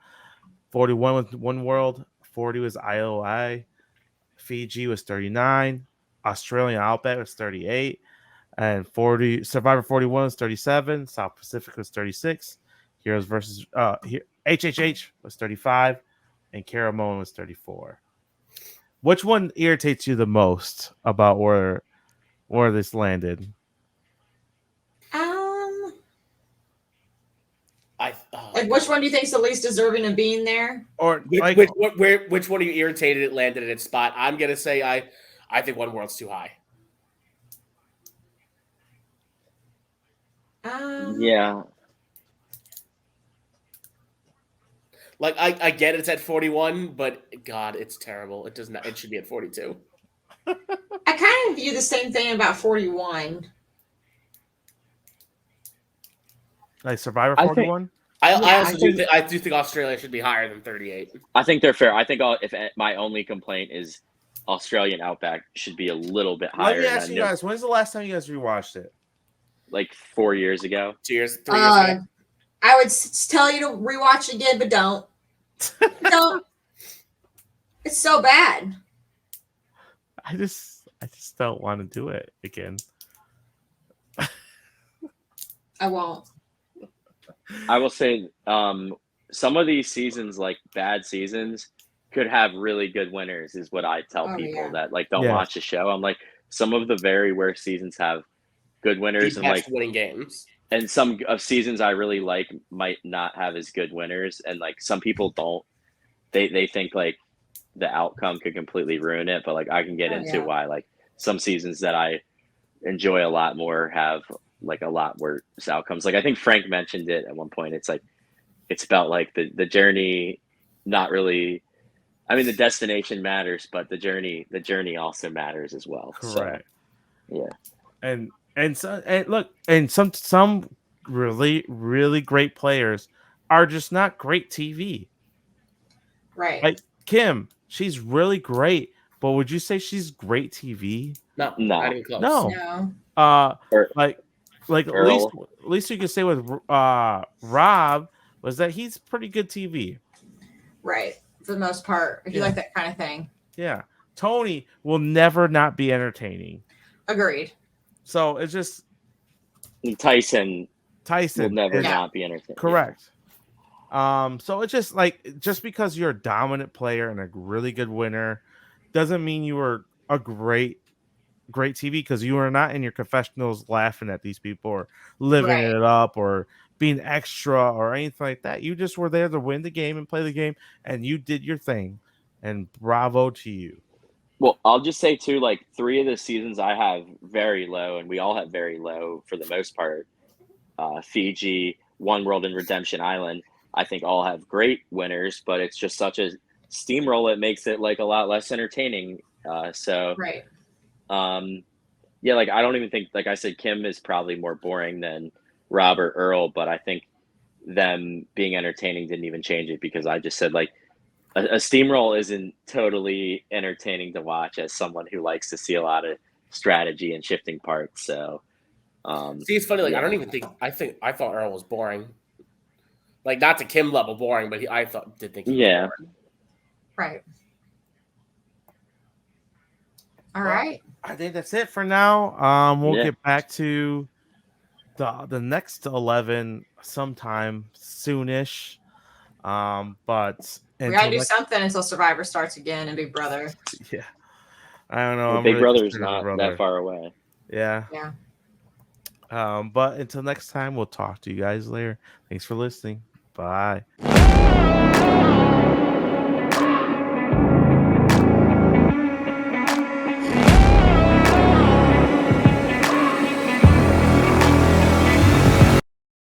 41 was One World, 40 was IOI, Fiji was 39, Australian Outback was 38, and Survivor 41 was 37, South Pacific was 36, Heroes versus HHH was 35, and Caramoan was 34. Which one irritates you the most about where this landed? Like which one do you think is the least deserving of being there? Or like, Which one are you irritated it landed in its spot? I'm gonna say I think One World's too high. Yeah. Like I get it's at 41, but God, it's terrible. It does not. It should be at 42. I kind of view the same thing about 41. like Survivor I think- 41? I do think Australia should be higher than 38. I think they're fair. I think if my only complaint is Australian Outback should be a little bit higher. Let me ask than you guys, when's the last time you guys rewatched it? like 4 years ago. 3 years ago. I would tell you to rewatch it again, but don't. Don't. It's so bad. I just don't want to do it again. I won't. I will say some of these seasons, like bad seasons, could have really good winners is what I tell Oh, people yeah. that like don't Yeah. watch the show. I'm like, some of the very worst seasons have good winners, The and best like winning games. and some of seasons I really like might not have as good winners, and like some people don't. They think like the outcome could completely ruin it, but like I can get Oh, into yeah. why like some seasons that I enjoy a lot more have like a lot worse outcomes. Like I think Frank mentioned it at one point. It's like it's about like the journey, not really. I mean, the destination matters, but the journey also matters as well. Correct. So, yeah. And some really great players are just not great TV. Right. Like Kim, she's really great, but would you say she's great TV? No, No. not even close. No. No. Like Earl. at least you can say with Rob was that he's pretty good TV. Right. For the most part, if you like that kind of thing. Yeah. Tony will never not be entertaining. Agreed. So it's just Tyson Tyson will never is- not be entertained. correct. So it's just like just because you're a dominant player and a really good winner doesn't mean you are a great TV, because you are not in your confessionals laughing at these people or living Right. it up or being extra or anything like that. You just were there to win the game and play the game, and you did your thing. And bravo to you. Well, I'll just say too, like 3 of the seasons I have very low, and we all have very low for the most part. Fiji, One World, and Redemption Island, I think all have great winners, but it's just such a steamroll. It makes it like a lot less entertaining. Right. Yeah, like I don't even think, like I said, Kim is probably more boring than Robert Earl, but I think them being entertaining didn't even change it, because I just said like a steamroll isn't totally entertaining to watch as someone who likes to see a lot of strategy and shifting parts. So See, it's funny. Like yeah. I don't even think I thought Earl was boring. Like not to Kim level boring, but I did think. He was Yeah. boring. Right. All Well, right. I think that's it for now. We'll Yeah. get back to the next 11 sometime soonish. But We until gotta do next- something until Survivor starts again and Big Brother. yeah. I don't know. Well, I'm Big really Brother's concerned not about that Brother. far away. Yeah. Yeah. But until next time, we'll talk to you guys later. Thanks for listening. Bye.